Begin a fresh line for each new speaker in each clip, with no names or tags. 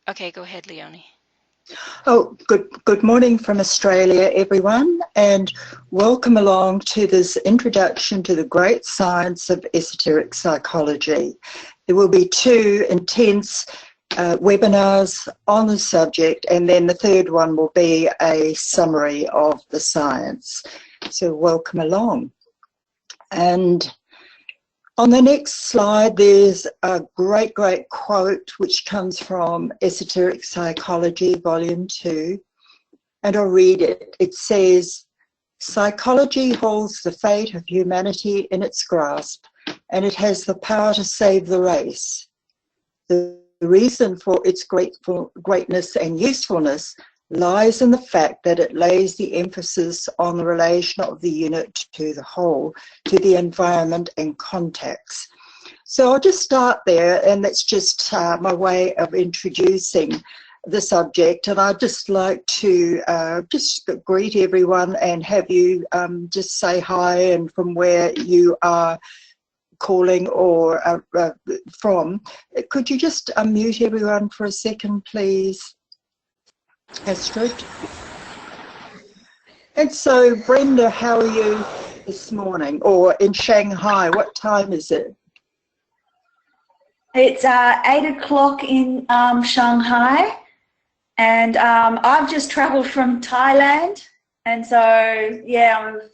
Okay, go ahead, Leoni.
Oh, good morning from Australia, everyone, and welcome along to this introduction to the great science of esoteric psychology. There will be two intense webinars on the subject, and then the third one will be a summary of the science. So welcome along. And on the next slide, there's a great quote which comes from Esoteric Psychology, Volume 2, and I'll read it. It says, "Psychology holds the fate of humanity in its grasp, and it has the power to save the race. The reason for its greatness and usefulness lies in the fact that it lays the emphasis on the relation of the unit to the whole, to the environment and context." So I'll just start there, and that's just my way of introducing the subject. And I'd just like to just greet everyone and have you just say hi and from where you are calling or from. Could you just unmute everyone for a second, please? Astrid. And so, Brenda, how are you this morning? Or in Shanghai, what time is it?
It's 8 o'clock in Shanghai, and I've just travelled from Thailand, and so yeah, I've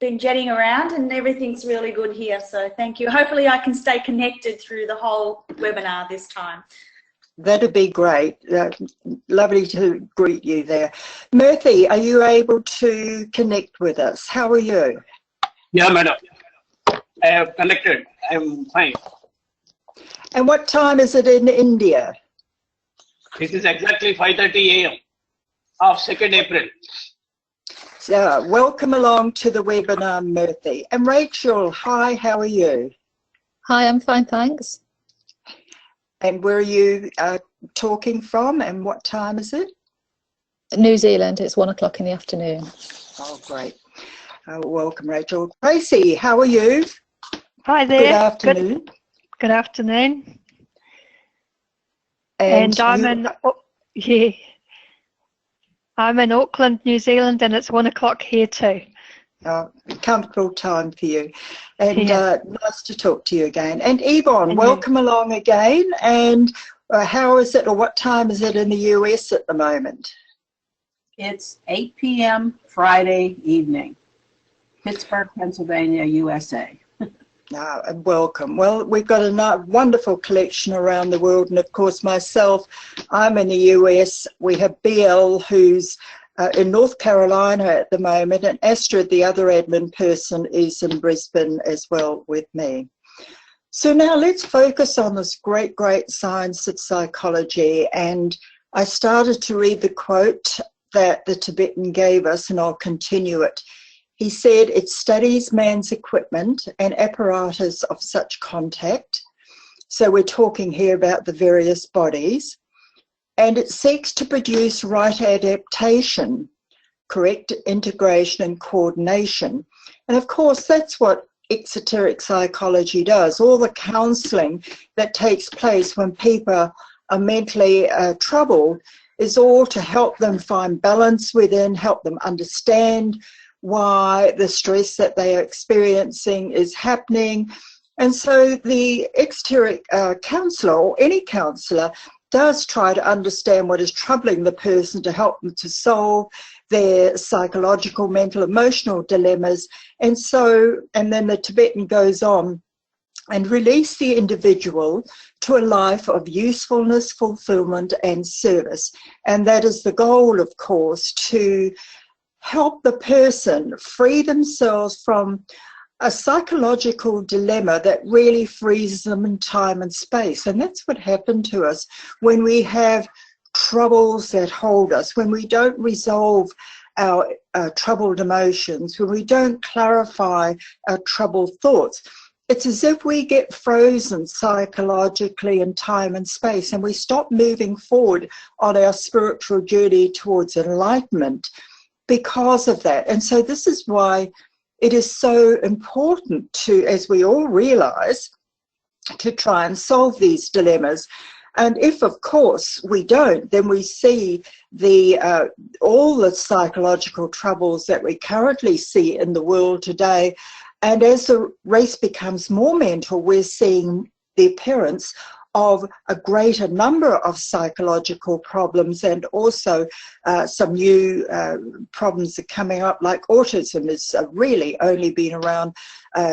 been jetting around and everything's really good here, so thank you. Hopefully I can stay connected through the whole webinar this time.
That'd be great. Lovely to greet you there. Murthy, are you able to connect with us? How are you?
Yeah, madam. I have connected. I'm fine.
And what time is it in India?
It is exactly 5:30 a.m. of 2nd April.
So, welcome along to the webinar, Murthy. And Rachel, hi, how are you?
Hi, I'm fine, thanks.
And where are you talking from, and what time is it?
New Zealand, it's 1 o'clock in the afternoon.
Oh, great. Welcome, Rachel. Tracy, how are you?
Hi there.
Good afternoon.
Good afternoon. And I'm in Auckland, New Zealand, and it's 1 o'clock here too.
Comfortable time for you, and nice to talk to you again. And Yvonne, welcome along again. And how is it, or what time is it in the US at the moment?
It's 8 p.m. Friday evening, Pittsburgh, Pennsylvania, USA.
And welcome. Well, we've got a wonderful collection around the world, and of course myself, I'm in the US. We have BL, who's in North Carolina at the moment, and Astrid, the other admin person, is in Brisbane as well with me. So now let's focus on this great science of psychology. And I started to read the quote that the Tibetan gave us, and I'll continue it. He said, "It studies man's equipment and apparatus of such contact." So we're talking here about the various bodies. "And it seeks to produce right adaptation, correct integration and coordination." And of course, that's what esoteric psychology does. All the counselling that takes place when people are mentally troubled is all to help them find balance within, help them understand why the stress that they are experiencing is happening. And so the esoteric counsellor, or any counsellor, does try to understand what is troubling the person to help them to solve their psychological, mental, emotional dilemmas. And then the Tibetan goes on and release the individual to a life of usefulness, fulfillment and service. And that is the goal, of course, to help the person free themselves from a psychological dilemma that really freezes them in time and space. And that's what happened to us when we have troubles that hold us, when we don't resolve our troubled emotions, when we don't clarify our troubled thoughts. It's as if we get frozen psychologically in time and space, and we stop moving forward on our spiritual journey towards enlightenment because of that. And so this is why it is so important to, as we all realize, to try and solve these dilemmas. And if, of course, we don't, then we see all the psychological troubles that we currently see in the world today. And as the race becomes more mental, we're seeing the appearance of a greater number of psychological problems, and also some new problems are coming up, like autism has really only been around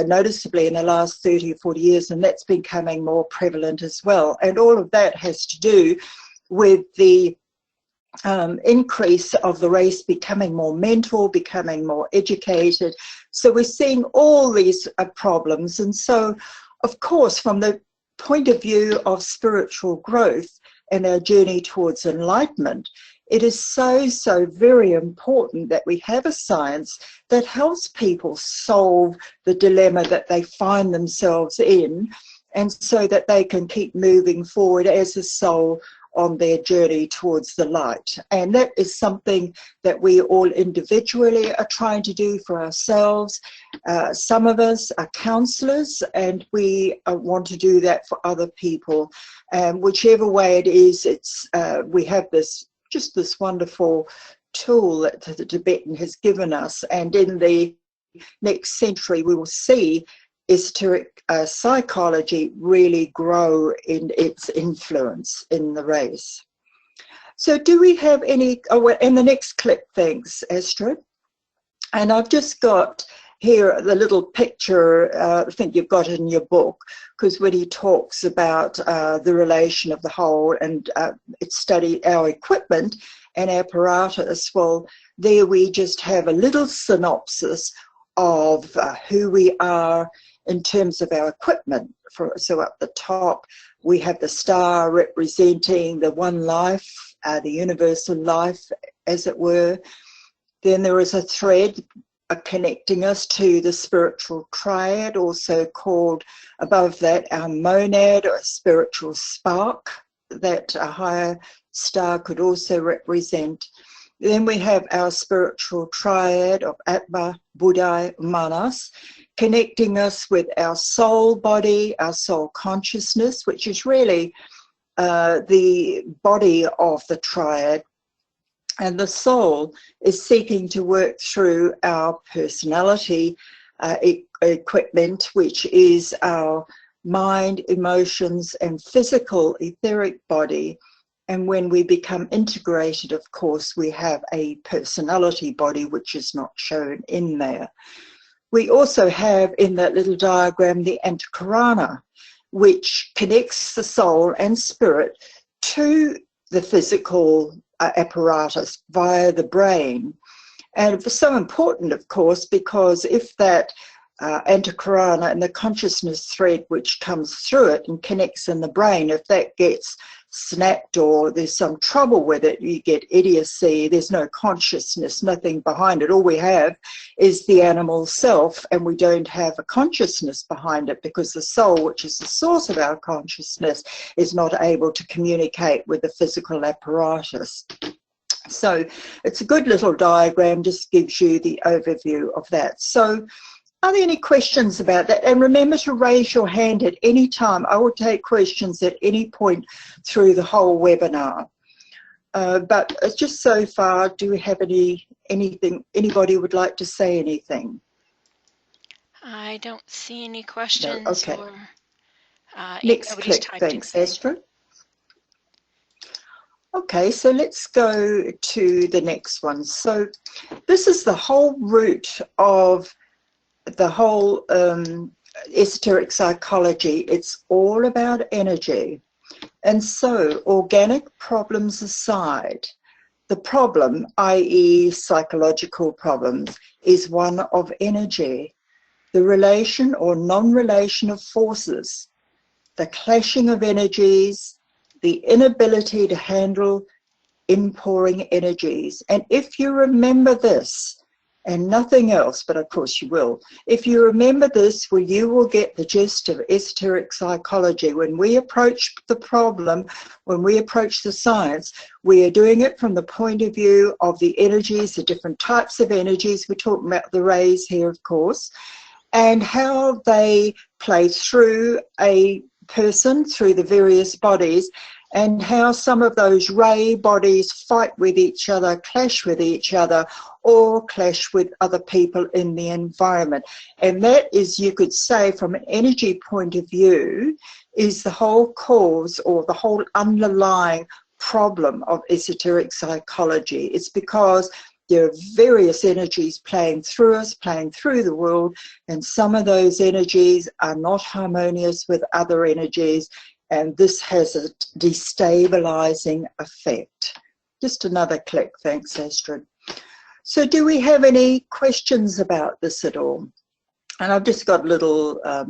noticeably in the last 30 or 40 years, and that's becoming more prevalent as well. And all of that has to do with the increase of the race becoming more mental, becoming more educated. So we're seeing all these problems. And so, of course, from the point of view of spiritual growth and our journey towards enlightenment, it is so very important that we have a science that helps people solve the dilemma that they find themselves in, and so that they can keep moving forward as a soul on their journey towards the light. And that is something that we all individually are trying to do for ourselves. Some of us are counselors, and we want to do that for other people. And whichever way it is, we have this wonderful tool that the Tibetan has given us. And in the next century, we will see esoteric psychology really grow in its influence in the race. So do we have any, and the next clip, thanks, Astrid. And I've just got here the little picture, I think you've got it in your book, because when he talks about the relation of the whole and study our equipment and apparatus, well, there we just have a little synopsis of who we are in terms of our equipment. So up the top, we have the star representing the one life, the universal life, as it were. Then there is a thread connecting us to the spiritual triad, also called above that our monad, or a spiritual spark that a higher star could also represent. Then we have our spiritual triad of Atma, Buddha, Manas, connecting us with our soul body, our soul consciousness, which is really the body of the triad. And the soul is seeking to work through our personality equipment, which is our mind, emotions, and physical etheric body. And when we become integrated, of course, we have a personality body, which is not shown in there. We also have in that little diagram the antakarana, which connects the soul and spirit to the physical apparatus via the brain. And it's so important, of course, because if that antakarana and the consciousness thread which comes through it and connects in the brain, if that gets snapped or there's some trouble with it, you get idiocy, there's no consciousness, nothing behind it. All we have is the animal self, and we don't have a consciousness behind it, because the soul, which is the source of our consciousness, is not able to communicate with the physical apparatus. So it's a good little diagram, just gives you the overview of that. So are there any questions about that? And remember to raise your hand at any time. I will take questions at any point through the whole webinar. But just so far, do we have anything, anybody would like to say anything?
I don't see any questions.
No, okay.
Or
next click, thanks, Astrid. Okay, so let's go to the next one. So this is the whole root of the whole esoteric psychology. It's all about energy. And so organic problems aside, the problem, i.e. psychological problems, is one of energy. The relation or non-relation of forces, the clashing of energies, the inability to handle inpouring energies. And if you remember this, and nothing else, but of course you will, if you remember this, well, you will get the gist of esoteric psychology. When we approach the problem, when we approach the science, we are doing it from the point of view of the energies, the different types of energies. We're talking about the rays here, of course, and how they play through a person, through the various bodies, and how some of those ray bodies fight with each other, clash with each other, or clash with other people in the environment. And that is, you could say, from an energy point of view, is the whole cause or the whole underlying problem of esoteric psychology. It's because there are various energies playing through us, playing through the world, and some of those energies are not harmonious with other energies, and this has a destabilizing effect. Just another click, thanks Astrid. So do we have any questions about this at all? And I've just got a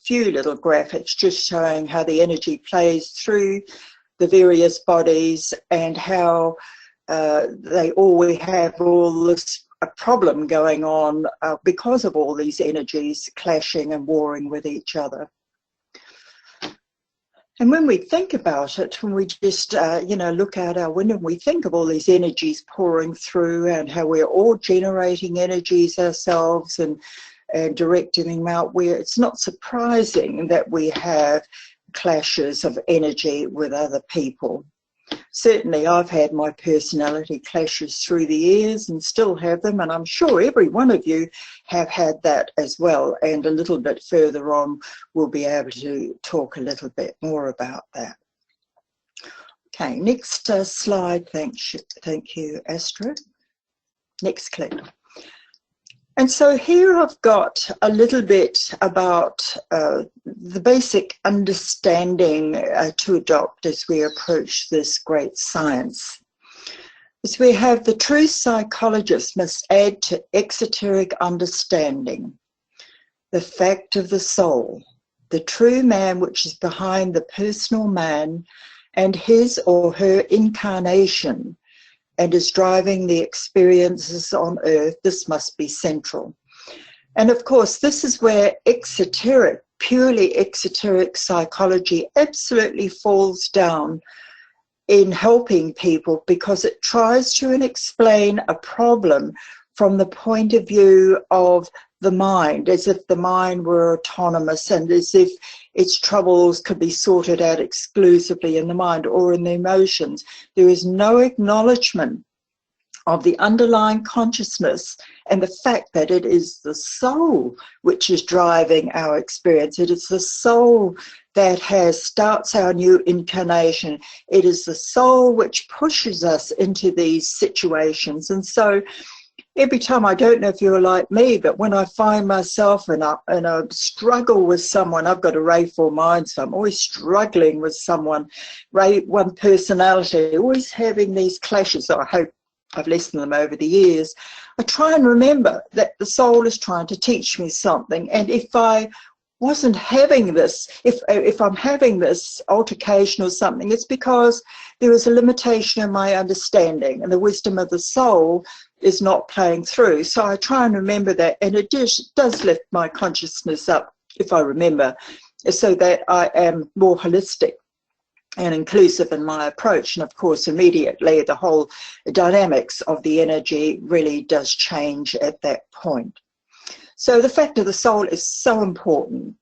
few little graphics just showing how the energy plays through the various bodies and how we have all this a problem going on because of all these energies clashing and warring with each other. And when we think about it, when we just, look out our window and we think of all these energies pouring through and how we're all generating energies ourselves and directing them out, where it's not surprising that we have clashes of energy with other people. Certainly I've had my personality clashes through the years and still have them, and I'm sure every one of you have had that as well, and a little bit further on we'll be able to talk a little bit more about that. Okay, next slide. Thank you, Astrid. Next click. And so here I've got a little bit about the basic understanding to adopt as we approach this great science. As we have, the true psychologist must add to exoteric understanding the fact of the soul, the true man which is behind the personal man and his or her incarnation, and is driving the experiences on earth. This must be central. And of course, this is where purely exoteric psychology absolutely falls down in helping people, because it tries to explain a problem from the point of view of the mind, as if the mind were autonomous and as if its troubles could be sorted out exclusively in the mind or in the emotions. There is no acknowledgement of the underlying consciousness and the fact that it is the soul which is driving our experience. It is the soul that starts our new incarnation. It is the soul which pushes us into these situations. And so every time, I don't know if you're like me, but when I find myself in a struggle with someone, I've got a Ray 4 mind, so I'm always struggling with someone, Ray 1 personality, always having these clashes. So I hope I've lessened them over the years. I try and remember that the soul is trying to teach me something, and if I wasn't having this, if I'm having this altercation or something, it's because there is a limitation in my understanding, and the wisdom of the soul is not playing through. So I try and remember that, and it does lift my consciousness up if I remember, so that I am more holistic and inclusive in my approach. And of course, immediately the whole dynamics of the energy really does change at that point. So the fact of the soul is so important.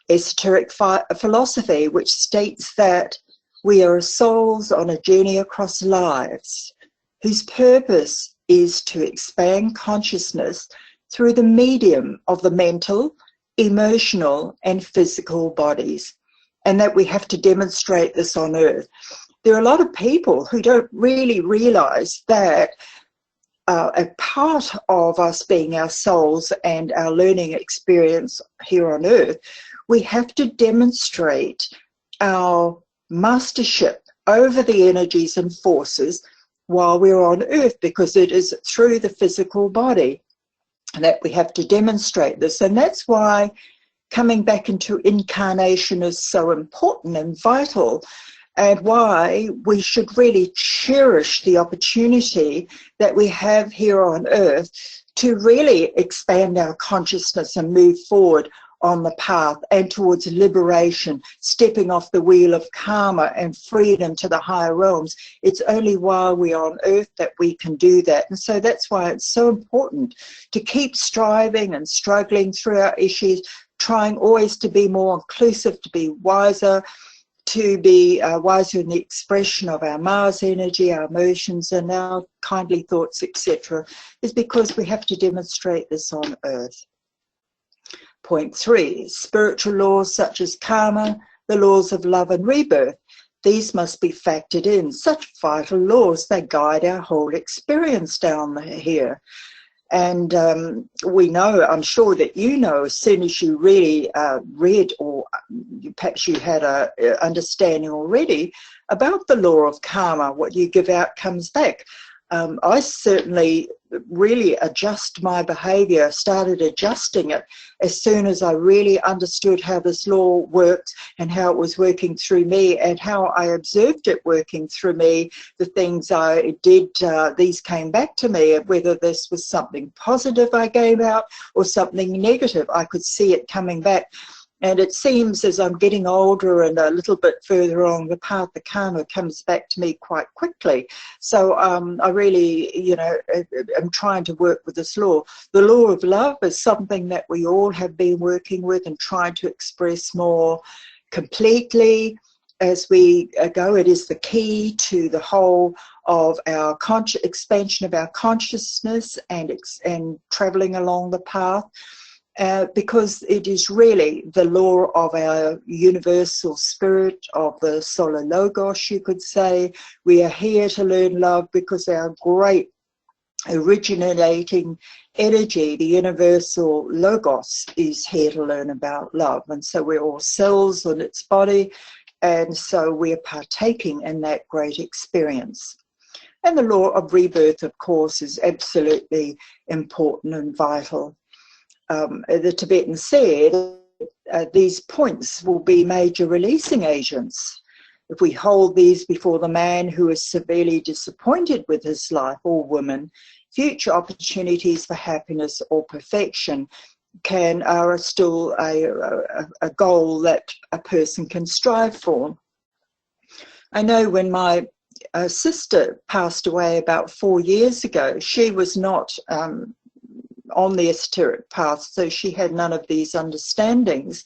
Esoteric philosophy, which states that we are souls on a journey across lives, whose purpose is to expand consciousness through the medium of the mental, emotional, and physical bodies, and that we have to demonstrate this on earth. There are a lot of people who don't really realize that a part of us being our souls and our learning experience here on earth, we have to demonstrate our mastership over the energies and forces while we're on earth, because it is through the physical body that we have to demonstrate this. And that's why coming back into incarnation is so important and vital, and why we should really cherish the opportunity that we have here on earth to really expand our consciousness and move forward on the path and towards liberation, stepping off the wheel of karma and freedom to the higher realms. It's only while we are on earth that we can do that. And so that's why it's so important to keep striving and struggling through our issues, trying always to be more inclusive, to be wiser, to be wiser in the expression of our Mars energy, our emotions, and our kindly thoughts, etc., is because we have to demonstrate this on Earth. Point 3, spiritual laws such as karma, the laws of love and rebirth. These must be factored in. Such vital laws, they guide our whole experience down here. And we know, I'm sure that you know, as soon as you really read, or perhaps you had a understanding already about the law of karma, what you give out comes back. I certainly really adjust my behavior, started adjusting it as soon as I really understood how this law worked and how it was working through me and how I observed it working through me. The things I did, these came back to me, whether this was something positive I gave out or something negative, I could see it coming back. And it seems as I'm getting older and a little bit further along the path, the karma comes back to me quite quickly. So I really, you know, am trying to work with this law. The law of love is something that we all have been working with and trying to express more completely as we go. It is the key to the whole of our expansion of our consciousness and traveling along the path. Because it is really the law of our universal spirit, of the solar logos, you could say. We are here to learn love because our great originating energy, the universal logos, is here to learn about love. And so we're all cells in its body, and so we're partaking in that great experience. And the law of rebirth, of course, is absolutely important and vital. The Tibetan said these points will be major releasing agents. If we hold these before the man who is severely disappointed with his life, or woman, future opportunities for happiness or perfection are still a goal that a person can strive for. I know when my sister passed away about 4 years ago, she was not on the esoteric path, so she had none of these understandings.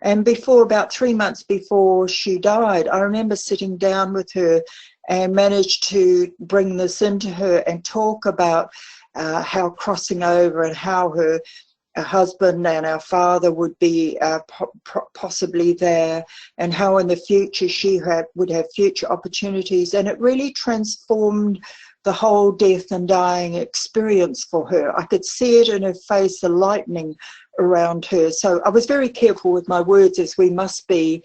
And about 3 months before she died, I remember sitting down with her and managed to bring this into her and talk about how crossing over and how her husband and our father would be possibly there, and how in the future she would have future opportunities. And it really transformed the whole death and dying experience for her. I could see it in her face, the lightning around her. So I was very careful with my words, as we must be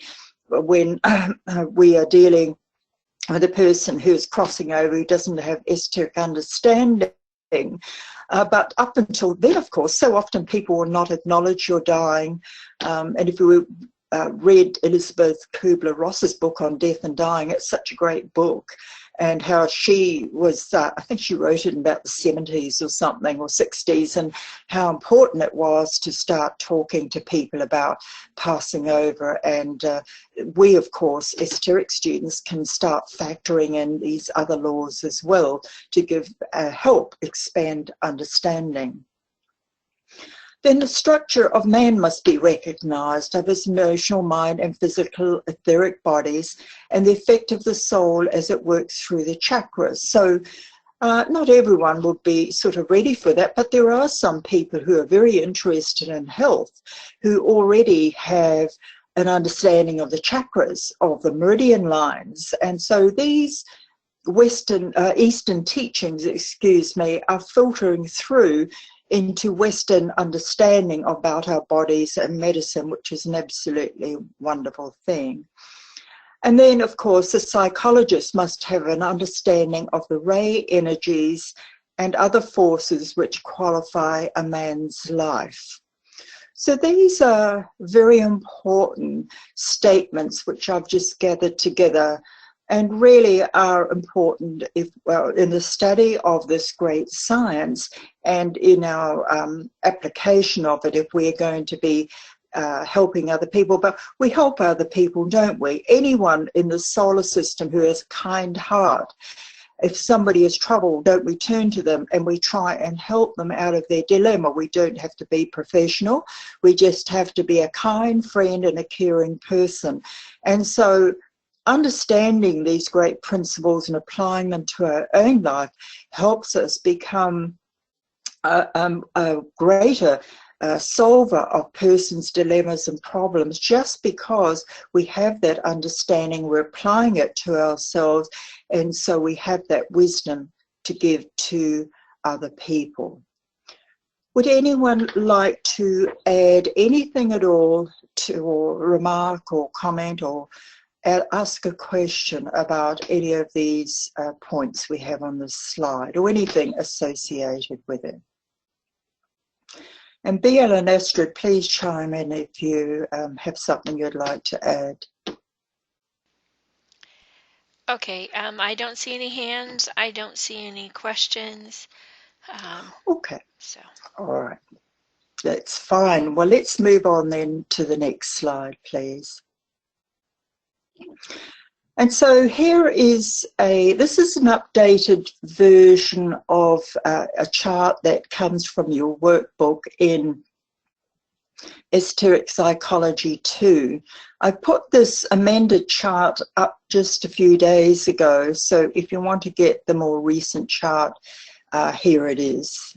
when we are dealing with a person who is crossing over, who doesn't have esoteric understanding. But up until then, of course, so often people will not acknowledge you're dying. And if you read Elizabeth Kubler-Ross's book on death and dying, it's such a great book. And how she was, I think she wrote it in about the 70s or something, or 60s, and how important it was to start talking to people about passing over. And we, of course, esoteric students, can start factoring in these other laws as well to help expand understanding. Then the structure of man must be recognized, of his emotional, mind and physical etheric bodies, and the effect of the soul as it works through the chakras. So not everyone will be sort of ready for that, but there are some people who are very interested in health, who already have an understanding of the chakras, of the meridian lines. And so these Eastern teachings, are filtering through into Western understanding about our bodies and medicine, which is an absolutely wonderful thing. And then, of course, the psychologist must have an understanding of the ray energies and other forces which qualify a man's life. So these are very important statements which I've just gathered together, and really are important in the study of this great science and in our application of it, if we're going to be helping other people. But we help other people, don't we? Anyone in the solar system who has a kind heart, if somebody is troubled, don't we turn to them and we try and help them out of their dilemma? We don't have to be professional. We just have to be a kind friend and a caring person. And so understanding these great principles and applying them to our own life helps us become a greater solver of persons' dilemmas and problems, just because we have that understanding, we're applying it to ourselves, and so we have that wisdom to give to other people. Would anyone like to add anything at all to, or remark or comment or ask a question about any of these points we have on this slide, or anything associated with it? And BL and Astrid, please chime in if you have something you'd like to add.
Okay, I don't see any hands. I don't see any questions.
Okay,
So,
all right. That's fine. Well, let's move on then to the next slide, please. And so here is this is an updated version of a chart that comes from your workbook in Esoteric Psychology 2. I put this amended chart up just a few days ago, so if you want to get the more recent chart, here it is.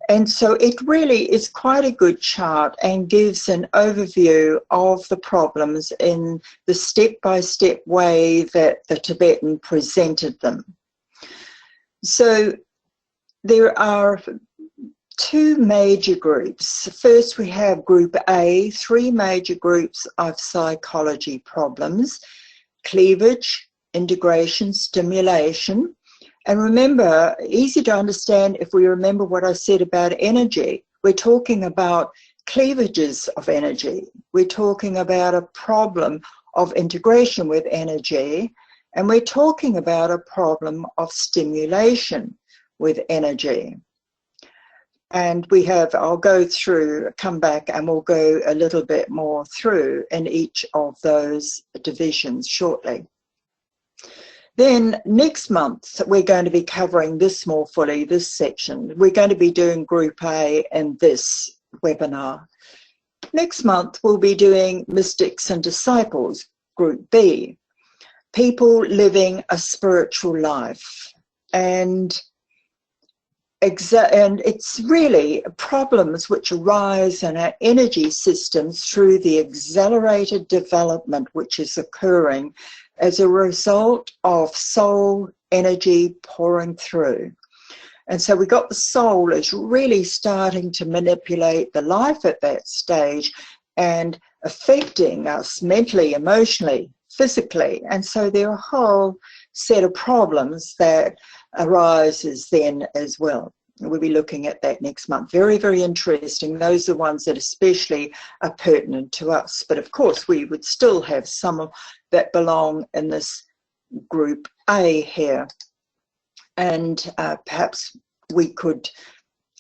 And so it really is quite a good chart and gives an overview of the problems in the step-by-step way that the Tibetan presented them. So there are two major groups. First, we have Group A, 3 major groups of psychology problems: cleavage, integration, stimulation. And remember, easy to understand if we remember what I said about energy. We're talking about cleavages of energy. We're talking about a problem of integration with energy. And we're talking about a problem of stimulation with energy. And we have, I'll go through, come back, and we'll go a little bit more through in each of those divisions shortly. Then next month, we're going to be covering this more fully, this section. We're going to be doing Group A in this webinar. Next month, we'll be doing Mystics and Disciples, Group B, people living a spiritual life. And it's really problems which arise in our energy systems through the accelerated development which is occurring as a result of soul energy pouring through. And so we got the soul is really starting to manipulate the life at that stage and affecting us mentally, emotionally, physically. And so there are a whole set of problems that arises then as well. We'll be looking at that next month. Very, very interesting. Those are the ones that especially are pertinent to us. But of course, we would still have some of that belong in this Group A here. And perhaps we could,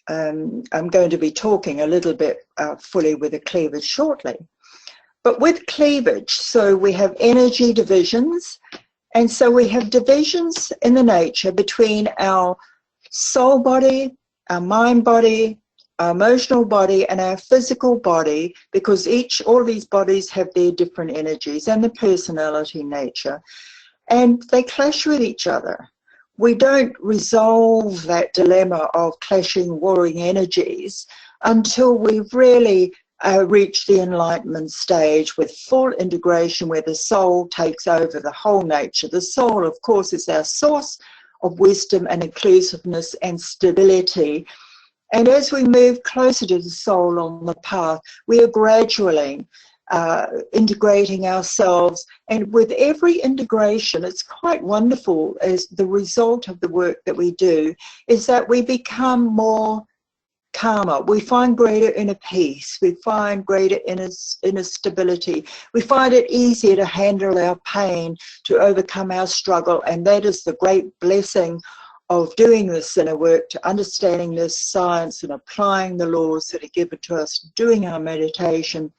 I'm going to be talking a little bit fully with the cleavage shortly. But with cleavage, so we have energy divisions. And so we have divisions in the nature between our soul body, our mind body, our emotional body, and our physical body, because all these bodies have their different energies and the personality nature, and they clash with each other. We don't resolve that dilemma of clashing, warring energies until we've really reached the enlightenment stage with full integration, where the soul takes over the whole nature. The soul, of course, is our source of wisdom and inclusiveness and stability. And as we move closer to the soul on the path, we are gradually integrating ourselves. And with every integration, it's quite wonderful, as the result of the work that we do, is that we become more calmer. We find greater inner peace. We find greater inner stability. We find it easier to handle our pain, to overcome our struggle. And that is the great blessing of doing this inner work, to understanding this science and applying the laws that are given to us, doing our meditation,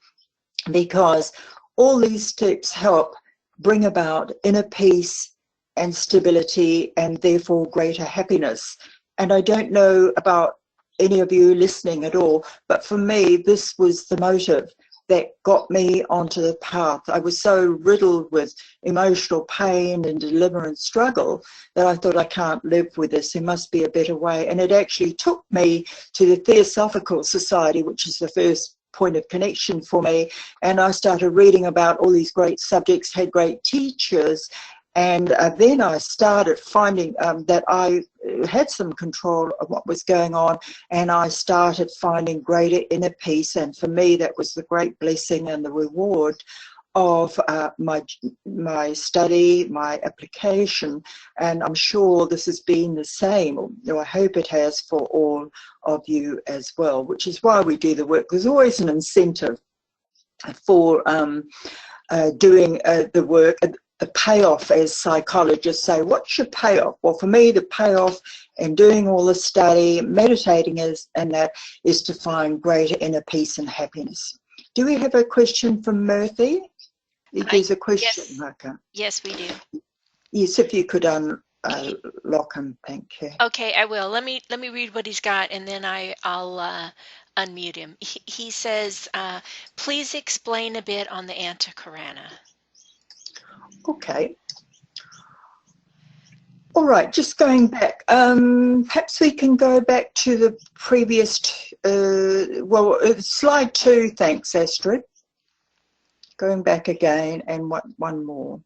because all these tips help bring about inner peace and stability, and therefore greater happiness. And I don't know about any of you listening at all, but for me, this was the motive that got me onto the path. I was so riddled with emotional pain and dilemma and struggle that I thought, I can't live with this. There must be a better way. And it actually took me to the Theosophical Society, which is the first point of connection for me. And I started reading about all these great subjects, had great teachers. And then I started finding that I had some control of what was going on, and I started finding greater inner peace. And for me, that was the great blessing and the reward of my study, my application. And I'm sure this has been the same, or I hope it has for all of you as well, which is why we do the work. There's always an incentive for doing the work. The payoff, as psychologists say, what's your payoff? Well, for me, the payoff in doing all the study, meditating and that is to find greater inner peace and happiness. Do we have a question from Murthy? There's a question,
yes.
Marka.
Yes, we do.
Yes, if you could unlock him, thank you.
Okay, I will. Let me read what he's got, and then I'll unmute him. He says, please explain a bit on the Antakarana.
Okay. All right, just going back. Perhaps we can go back to the previous, slide 2, thanks, Astrid. Going back again, and one more.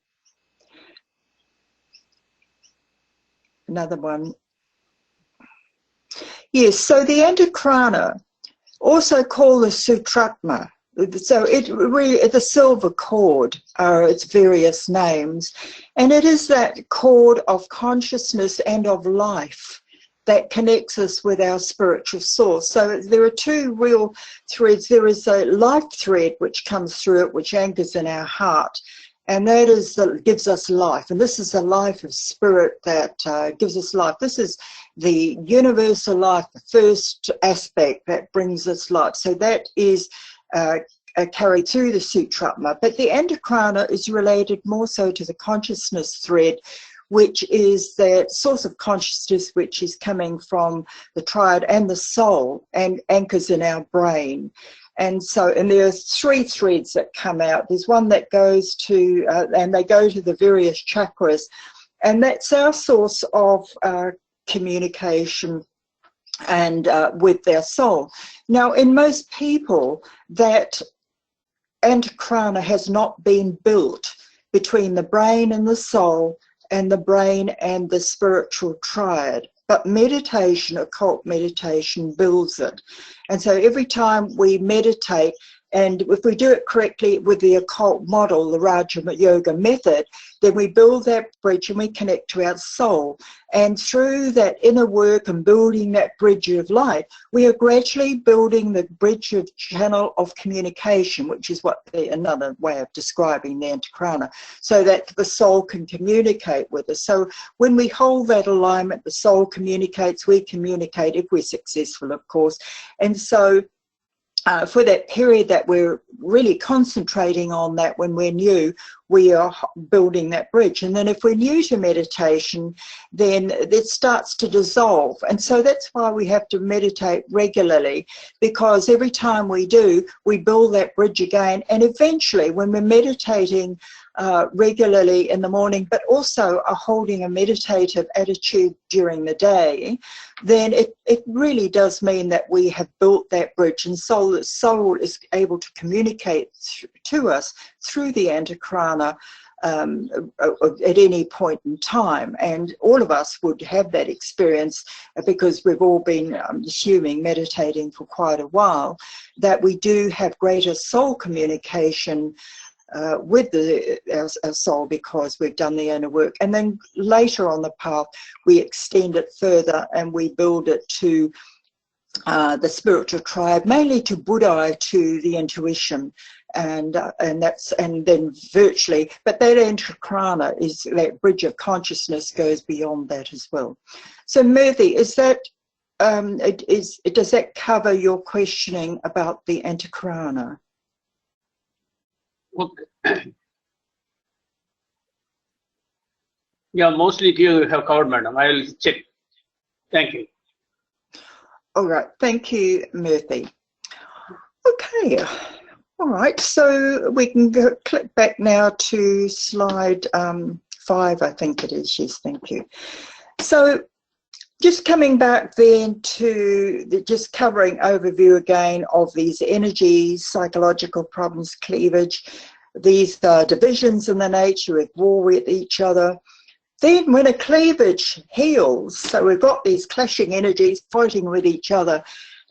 Another one. Yes, so the Antakarana, also called the Sutratma. So it really, the silver cord are its various names, and it is that cord of consciousness and of life that connects us with our spiritual source. So there are two real threads. There is a life thread which comes through it, which anchors in our heart, and that is that gives us life. And this is the life of spirit that gives us life. This is the universal life, the first aspect that brings us life. So that is carried through the Sutratma. But the Antakarana is related more so to the consciousness thread, which is the source of consciousness which is coming from the triad and the soul and anchors in our brain. And so, and there are 3 threads that come out. There's one that goes to, and they go to the various chakras, and that's our source of communication and with their soul. Now, in most people, that Antakarana has not been built between the brain and the soul, and the brain and the spiritual triad. But meditation, occult meditation, builds it. And so every time we meditate, and if we do it correctly with the occult model, the Raja Yoga method, then we build that bridge and we connect to our soul. And through that inner work and building that bridge of light, we are gradually building the bridge of channel of communication, which is what another way of describing the Antakarana, so that the soul can communicate with us. So when we hold that alignment, the soul communicates, we communicate, if we're successful, of course. And so for that period that we're really concentrating on that when we're new, we are building that bridge. And then if we're new to meditation, then it starts to dissolve. And so that's why we have to meditate regularly, because every time we do, we build that bridge again. And eventually, when we're meditating regularly in the morning, but also are holding a meditative attitude during the day, then it really does mean that we have built that bridge, and soul is able to communicate to us through the Antakarana at any point in time. And all of us would have that experience, because we've all been assuming, meditating for quite a while, that we do have greater soul communication with our soul, because we've done the inner work. And then later on the path, we extend it further and we build it to the spiritual tribe, mainly to Buddha, to the intuition, and then virtually. But that Antakarana is that bridge of consciousness, goes beyond that as well. So Murthy, is that does that cover your questioning about the Antakarana?
Okay. Yeah, mostly you have covered, madam. I will check. Thank you.
All right. Thank you, Murthy. Okay. All right, so we can click back now to slide 5, I think it is. Yes, thank you. So just coming back then to just covering overview again of these energies, psychological problems, cleavage. These are divisions in the nature, at war with each other. Then when a cleavage heals, so we've got these clashing energies fighting with each other,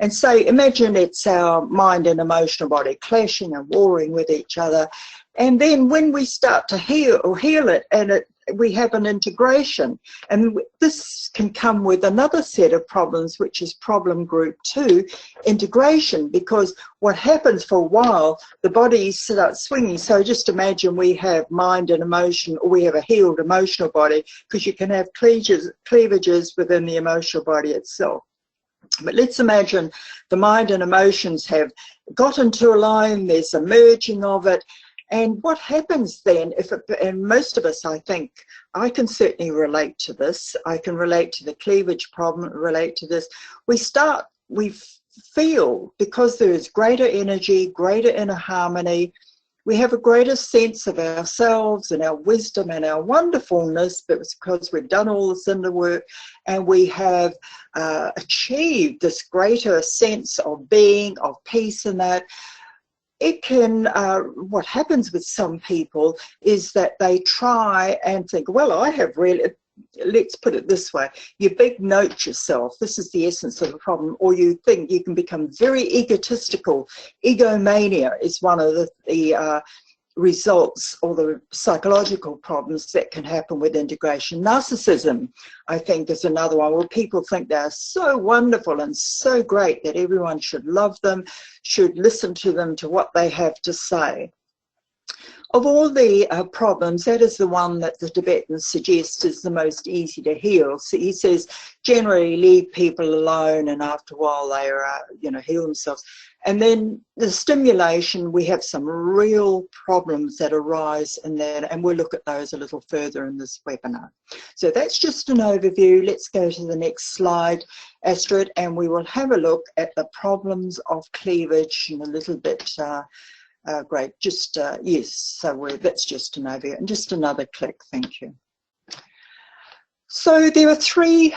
and so imagine it's our mind and emotional body clashing and warring with each other. And then when we start to heal it, and we have an integration. And this can come with another set of problems, which is problem group 2, integration, because what happens for a while, the body starts swinging. So just imagine we have mind and emotion, or we have a healed emotional body, because you can have cleavages within the emotional body itself. But let's imagine the mind and emotions have got into a line, there's a merging of it. And what happens then, and most of us, I think, I can certainly relate to this. I can relate to the cleavage problem, relate to this. We feel, because there is greater energy, greater inner harmony, we have a greater sense of ourselves and our wisdom and our wonderfulness, but it's because we've done all this inner work, and we have achieved this greater sense of being, of peace in that. It can, what happens with some people is that they try and think, well, I have really, let's put it this way, you big note yourself, this is the essence of the problem, or you think you can become very egotistical. Egomania is one of the results or the psychological problems that can happen with integration. Narcissism, I think, is another one where people think they're so wonderful and so great that everyone should love them, should listen to them, to what they have to say. Of all the problems, that is the one that the Tibetans suggest is the most easy to heal. So he says, generally leave people alone, and after a while they are, heal themselves. And then the stimulation, we have some real problems that arise in that, and we'll look at those a little further in this webinar. So that's just an overview. Let's go to the next slide, Astrid, and we will have a look at the problems of cleavage in a little bit. Great, just, yes, so that's just an overview, and just another click, thank you. So there are 3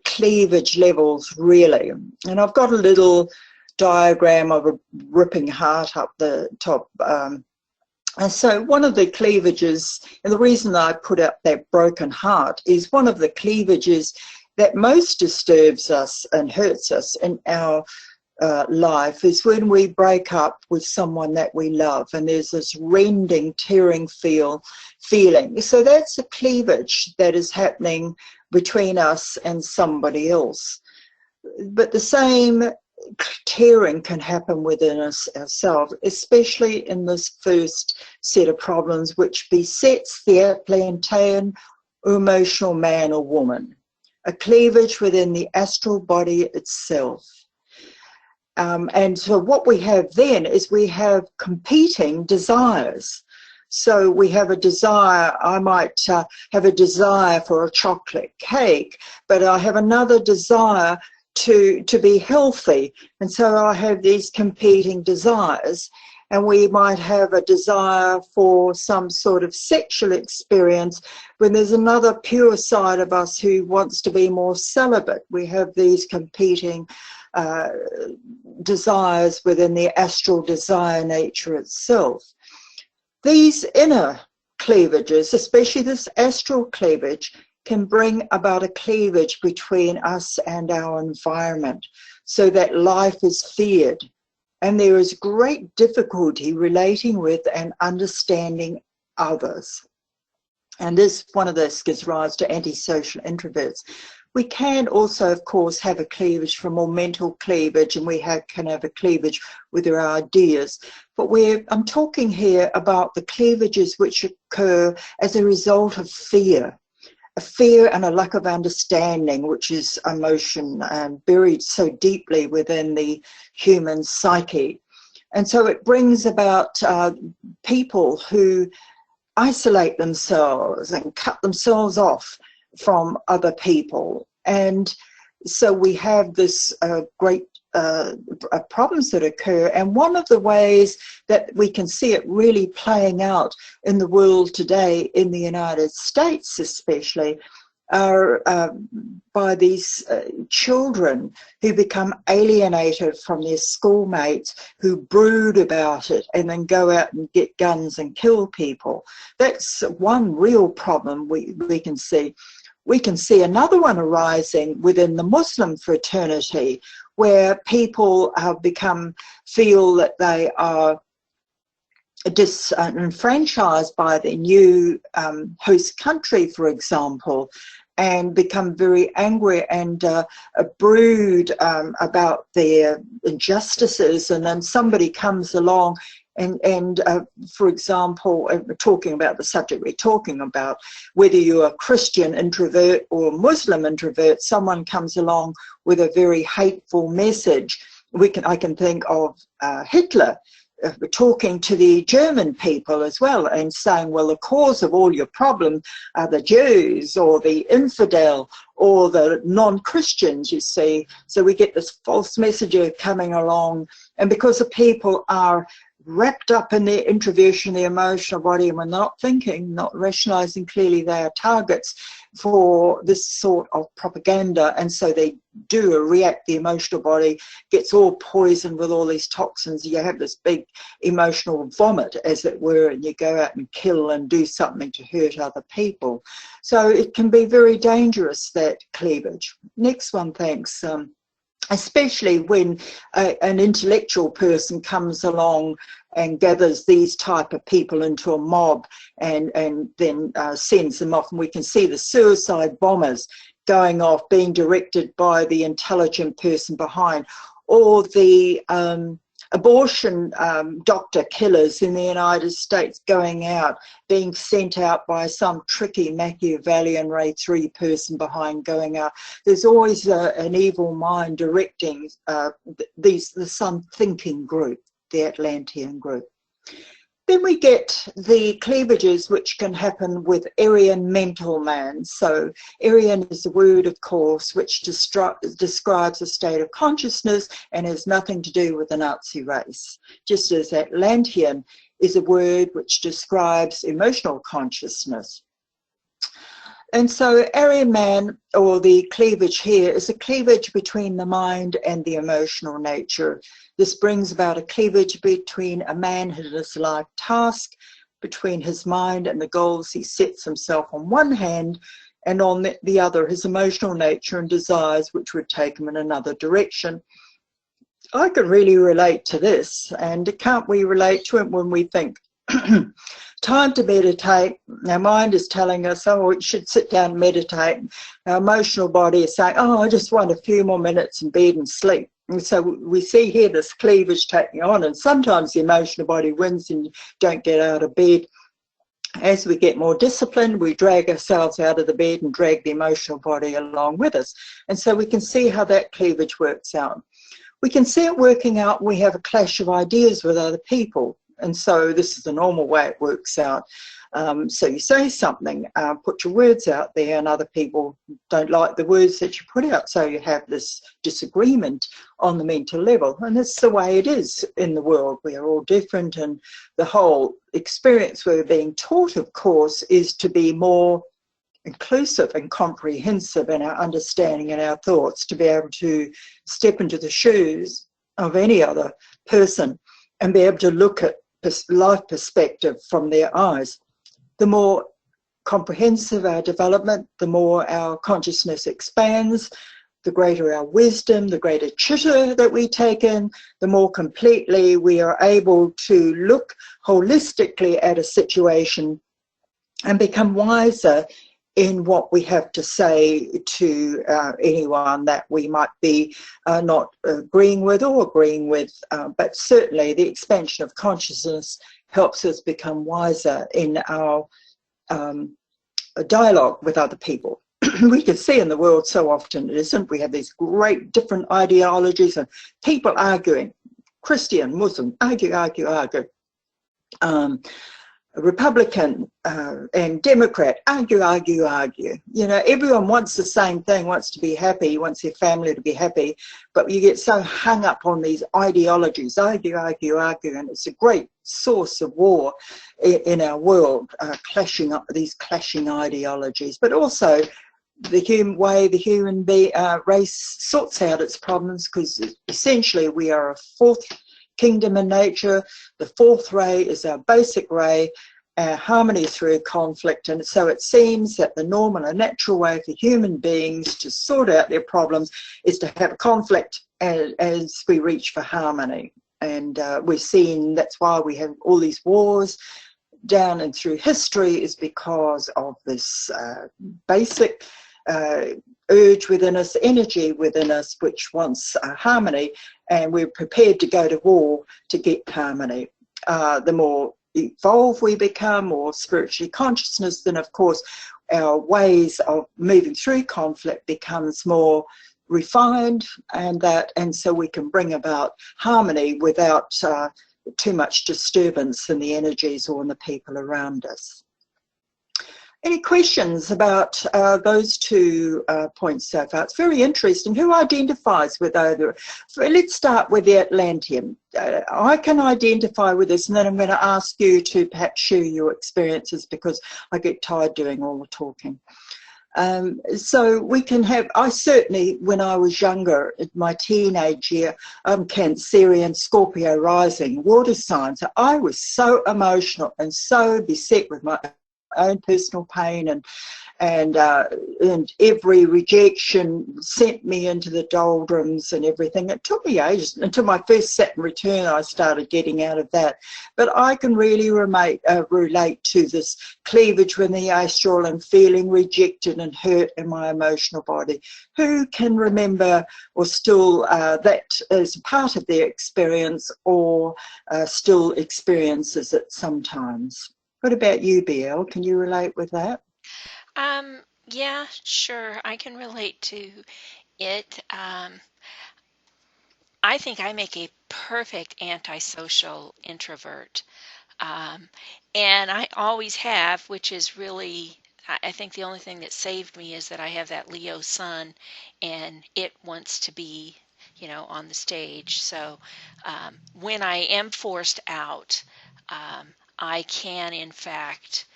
cleavage levels, really, and I've got a little diagram of a ripping heart up the top. And so one of the cleavages, and the reason I put up that broken heart, is one of the cleavages that most disturbs us and hurts us in our life is when we break up with someone that we love, and there's this rending, tearing feeling. So that's a cleavage that is happening between us and somebody else. But the same tearing can happen within us ourselves, especially in this first set of problems, which besets the Atlantean emotional man or woman, a cleavage within the astral body itself. And so what we have then is we have competing desires. So we have a desire, I might have a desire for a chocolate cake, but I have another desire to be healthy. And so I have these competing desires. And we might have a desire for some sort of sexual experience when there's another pure side of us who wants to be more celibate. We have these competing desires within the astral desire nature itself. These inner cleavages, especially this astral cleavage, can bring about a cleavage between us and our environment, so that life is feared. And there is great difficulty relating with and understanding others. And one of this gives rise to antisocial introverts. We can also, of course, have a cleavage from more mental cleavage, and we can have a cleavage with our ideas. But I'm talking here about the cleavages which occur as a result of fear. A fear and a lack of understanding, which is emotion and buried so deeply within the human psyche. And so it brings about people who isolate themselves and cut themselves off from other people. And so we have this great problems that occur. And one of the ways that we can see it really playing out in the world today, in the United States especially, are by these children who become alienated from their schoolmates, who brood about it and then go out and get guns and kill people. That's one real problem we can see. We can see another one arising within the Muslim fraternity, where people feel that they are disenfranchised by the new host country, for example, and become very angry and brood about their injustices. And then somebody comes along and for example, talking about the subject we're talking about, whether you're a Christian introvert or Muslim introvert, someone comes along with a very hateful message. I can think of Hitler talking to the German people as well and saying, well, the cause of all your problems are the Jews or the infidel or the non-Christians, you see. So we get this false messenger coming along, and because the people are wrapped up in their introversion, the emotional body, and we're not thinking, not rationalizing clearly, they are targets for this sort of propaganda, and so they do react. The emotional body gets all poisoned with all these toxins. You have this big emotional vomit, as it were, and you go out and kill and do something to hurt other people. So it can be very dangerous, that cleavage. Next one, thanks. Especially when an intellectual person comes along and gathers these type of people into a mob and then sends them off. And we can see the suicide bombers going off, being directed by the intelligent person behind, or the abortion doctor killers in the United States going out, being sent out by some tricky Machiavellian Ray 3 person behind going out. There's always an evil mind directing some thinking group, the Atlantean group. Then we get the cleavages which can happen with Aryan mental man. So Aryan is a word, of course, which describes a state of consciousness and has nothing to do with the Nazi race. Just as Atlantean is a word which describes emotional consciousness. And so Aryan man, or the cleavage here, is a cleavage between the mind and the emotional nature. This brings about a cleavage between a man and his life task, between his mind and the goals he sets himself on one hand, and on the other, his emotional nature and desires, which would take him in another direction. I can really relate to this, and can't we relate to it when we think, time to meditate? Our mind is telling us, oh, we should sit down and meditate. Our emotional body is saying, oh, I just want a few more minutes in bed and sleep. And so we see here this cleavage taking on, and sometimes the emotional body wins and you don't get out of bed. As we get more disciplined, we drag ourselves out of the bed and drag the emotional body along with us. And so we can see how that cleavage works out. We can see it working out when we have a clash of ideas with other people. And so this is the normal way it works out. So you say something, put your words out there, and other people don't like the words that you put out. So you have this disagreement on the mental level. And that's the way it is in the world. We are all different, and the whole experience we're being taught, of course, is to be more inclusive and comprehensive in our understanding and our thoughts, to be able to step into the shoes of any other person and be able to look at life perspective from their eyes. The more comprehensive our development, the more our consciousness expands, the greater our wisdom, the greater chitta that we take in, the more completely we are able to look holistically at a situation and become wiser in what we have to say to anyone that we might be not agreeing with or agreeing with. But certainly the expansion of consciousness helps us become wiser in our dialogue with other people. We can see in the world so often, isn't we have these great different ideologies and people arguing, Christian, Muslim, argue. Republican and Democrat, argue, argue, argue. You know, everyone wants the same thing, wants to be happy, wants their family to be happy, but you get so hung up on these ideologies, argue, argue, argue, and it's a great source of war in our world, these clashing ideologies, but also the human race sorts out its problems, because essentially we are a fourth kingdom in nature. The fourth ray is our basic ray, harmony through conflict, and so it seems that the normal and natural way for human beings to sort out their problems is to have a conflict as we reach for harmony. And we've seen that's why we have all these wars down and through history, is because of this basic urge within us, energy within us, which wants harmony, and we're prepared to go to war to get harmony. The more evolved we become, more spiritually consciousness, then of course our ways of moving through conflict becomes more refined, and so we can bring about harmony without too much disturbance in the energies or in the people around us. Any questions about those two points so far? It's very interesting. Who identifies with either? So let's start with the Atlantean. I can identify with this, and then I'm going to ask you to perhaps share your experiences, because I get tired doing all the talking. So we can have, I certainly, when I was younger, in my teenage year, Cancerian, Scorpio rising, water signs. I was so emotional and so beset with my own personal pain, and every rejection sent me into the doldrums and everything. It took me ages until my first Saturn return I started getting out of that. But I can really relate to this cleavage within the astral and feeling rejected and hurt in my emotional body. Who can remember or still that as part of their experience, or still experiences it sometimes? What about you, BL? Can you relate with that?
Yeah, sure. I can relate to it. I think I make a perfect antisocial introvert. And I always have, which is really, I think the only thing that saved me is that I have that Leo sun, and it wants to be, you know, on the stage. So when I am forced out, I can, in fact,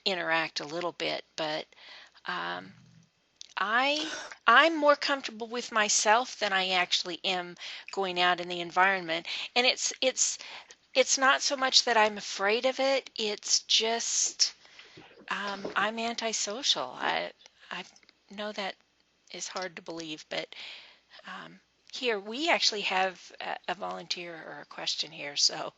interact a little bit, but I'm more comfortable with myself than I actually am going out in the environment. And it's not so much that I'm afraid of it. It's just I'm antisocial. I know that is hard to believe, but here we actually have a volunteer or a question here, so.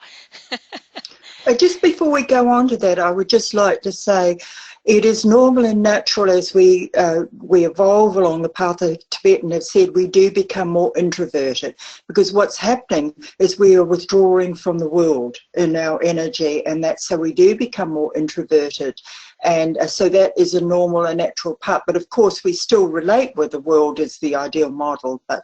Just before we go on to that, I would just like to say it is normal and natural as we evolve along the path of Tibetan have said, we do become more introverted, because what's happening is we are withdrawing from the world in our energy, and that's so we do become more introverted. And so that is a normal and natural part. But of course, we still relate with the world as the ideal model, but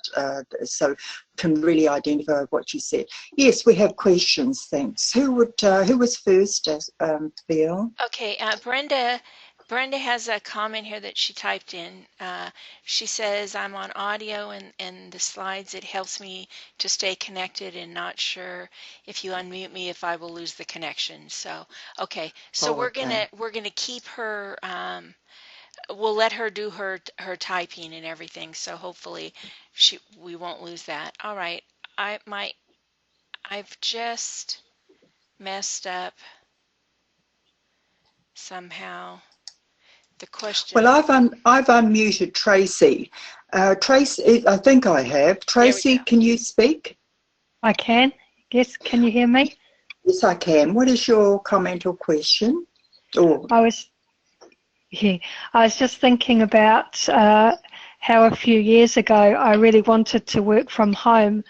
so can really identify with what you said. Yes, we have questions, thanks. Who was first, Bill?
Okay, Brenda has a comment here that she typed in. She says, I'm on audio and the slides, it helps me to stay connected, and not sure if you unmute me if I will lose the connection. So, okay, so we're gonna keep her, we'll let her do her typing and everything, so hopefully we won't lose that. All right, I've just messed up somehow the question.
Well, I've unmuted Tracy. Tracy, I think I have. Tracy, can you speak?
I can. Yes, can you hear me?
Yes, I can. What is your comment or question?
I was just thinking about how a few years ago I really wanted to work from home,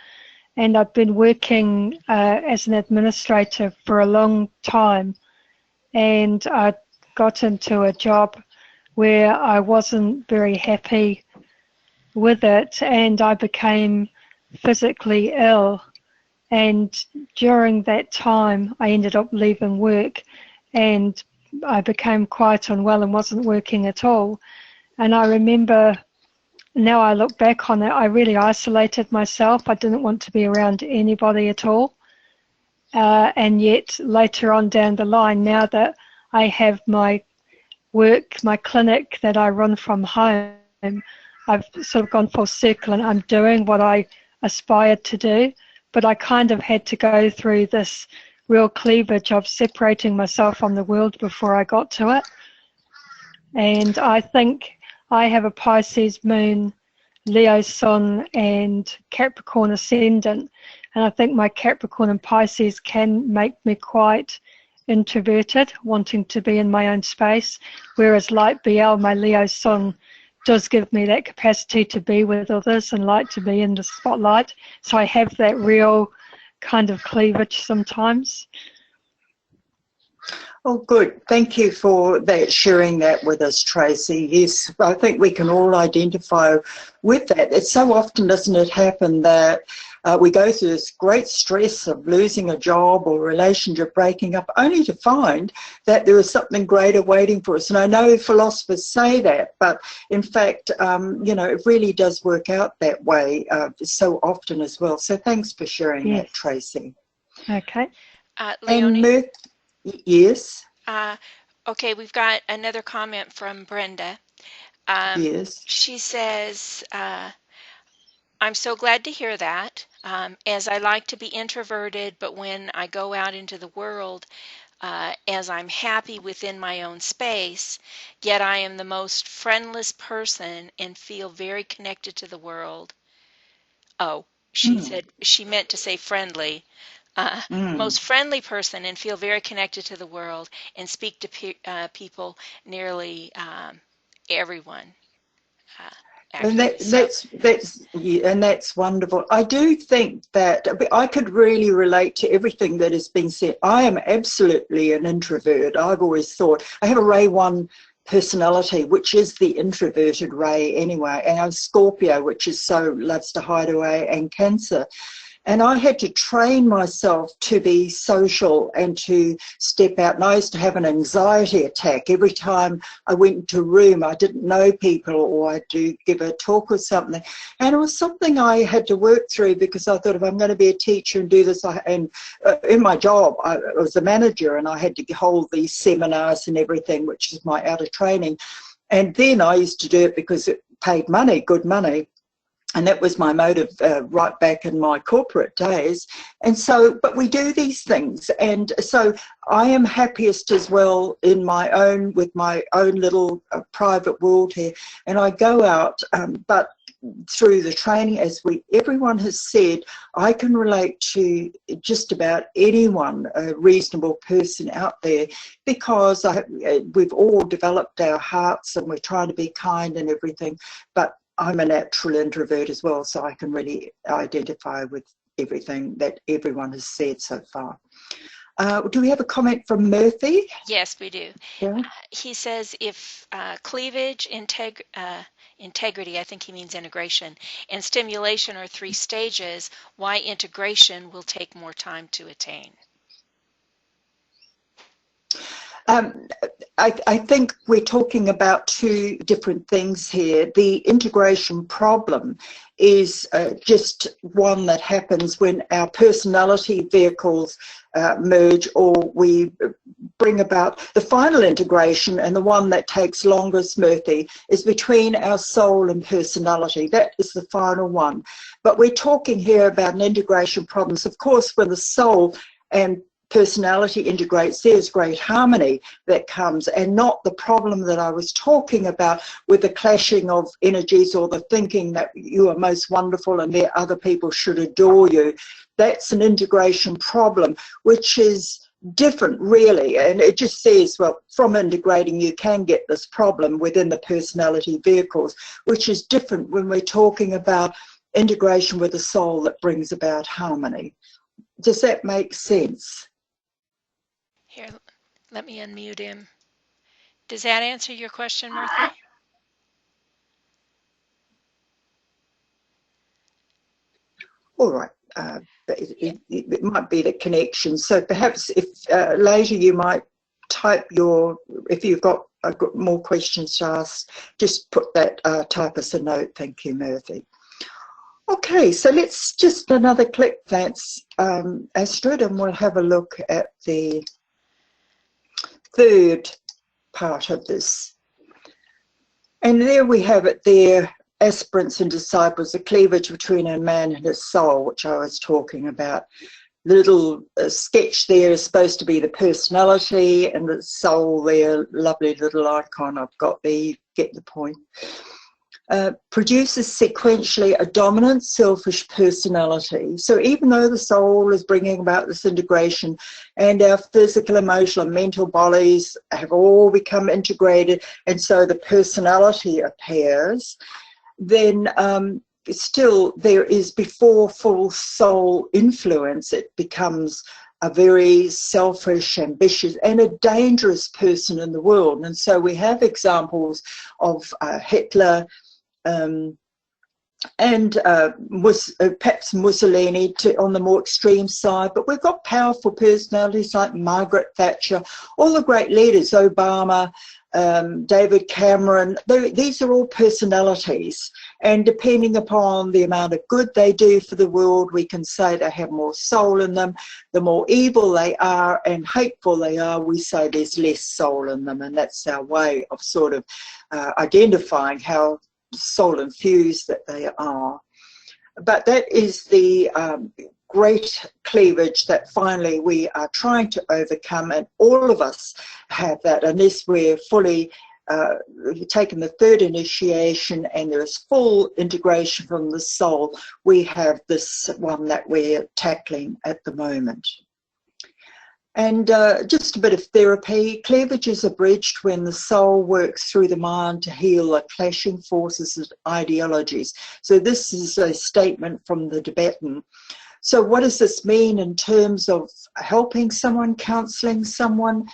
and I've been working as an administrator for a long time, and I got into a job where I wasn't very happy with it, and I became physically ill. And during that time, I ended up leaving work, and I became quite unwell and wasn't working at all. And I remember, now I look back on it, I really isolated myself. I didn't want to be around anybody at all. And yet later on down the line, now that I have my work, my clinic that I run from home, I've sort of gone full circle and I'm doing what I aspired to do. But I kind of had to go through this real cleavage of separating myself from the world before I got to it. And I think I have a Pisces moon, Leo sun and Capricorn ascendant. And I think my Capricorn and Pisces can make me quite introverted, wanting to be in my own space. Whereas like BL, my Leo sun does give me that capacity to be with others and like to be in the spotlight. So I have that real kind of cleavage sometimes.
Oh, good. Thank you for that, sharing that with us, Tracy. Yes, I think we can all identify with that. It's so often, doesn't it happen, that we go through this great stress of losing a job or relationship breaking up, only to find that there is something greater waiting for us. And I know philosophers say that, but in fact, you know, it really does work out that way so often as well. So thanks for sharing that, Tracy.
Okay.
Leoni?
Yes.
Okay, we've got another comment from Brenda.
Yes.
She says, I'm so glad to hear that, as I like to be introverted, but when I go out into the world, as I'm happy within my own space, yet I am the most friendless person and feel very connected to the world. Oh, she said, she meant to say friendly. Most friendly person and feel very connected to the world and speak to people, nearly everyone.
And that's wonderful. I do think that I could really relate to everything that has been said. I am absolutely an introvert. I've always thought I have a Ray 1 personality, which is the introverted Ray anyway, and I'm Scorpio, which is so loves to hide away, and Cancer. And I had to train myself to be social and to step out. And I used to have an anxiety attack every time I went into a room. I didn't know people, or I'd give a talk or something. And it was something I had to work through, because I thought, if I'm going to be a teacher and do this, in my job, I was a manager and I had to hold these seminars and everything, which is my outer training. And then I used to do it because it paid money, good money. And that was my motive right back in my corporate days. And so, but we do these things. And so I am happiest as well in my own, with my own little private world here. And I go out, but through the training, as everyone has said, I can relate to just about anyone, a reasonable person out there, because we've all developed our hearts and we're trying to be kind and everything. But I'm a natural introvert as well, so I can really identify with everything that everyone has said so far. Do we have a comment from Murphy?
Yes, we do.
Yeah.
He says, if cleavage, integrity, I think he means integration, and stimulation are 3 stages, why integration will take more time to attain?
I think we're talking about 2 different things here. The integration problem is just one that happens when our personality vehicles merge, or we bring about the final integration, and the one that takes longest, Murphy, is between our soul and personality. That is the final one. But we're talking here about an integration problem. So of course, when the soul and personality integrates, there's great harmony that comes, and not the problem that I was talking about with the clashing of energies, or the thinking that you are most wonderful and that other people should adore you. That's an integration problem, which is different really, and it just says, well, from integrating you can get this problem within the personality vehicles, which is different when we're talking about integration with the soul that brings about harmony. Does that make sense?
Here, let me unmute him. Does that answer your question, Murphy?
All right. But it might be the connection. So perhaps if later you might type your, if you've got more questions to ask, just put that, type us a note. Thank you, Murphy. Okay, so let's just another click, thanks, Astrid, and we'll have a look at the third part of this. And there we have it there, aspirants and disciples, the cleavage between a man and his soul, which I was talking about. The little sketch there is supposed to be the personality, and the soul there, lovely little icon I've got there, you get the point. Produces sequentially a dominant selfish personality. So even though the soul is bringing about this integration and our physical, emotional and mental bodies have all become integrated, and so the personality appears, then still there is, before full soul influence, it becomes a very selfish, ambitious and a dangerous person in the world. And so we have examples of Hitler, and perhaps Mussolini on the more extreme side, but we've got powerful personalities like Margaret Thatcher, all the great leaders, Obama, David Cameron. These are all personalities, and depending upon the amount of good they do for the world, we can say they have more soul in them. The more evil they are and hateful they are, we say there's less soul in them, and that's our way of sort of identifying how soul infused that they are. But that is the great cleavage that finally we are trying to overcome, and all of us have that unless we're fully taken the third initiation and there is full integration from the soul. We have this one that we're tackling at the moment. And just a bit of therapy. Cleavage is abridged when the soul works through the mind to heal the clashing forces of ideologies. So this is a statement from the Tibetan. So what does this mean in terms of helping someone, counseling someone?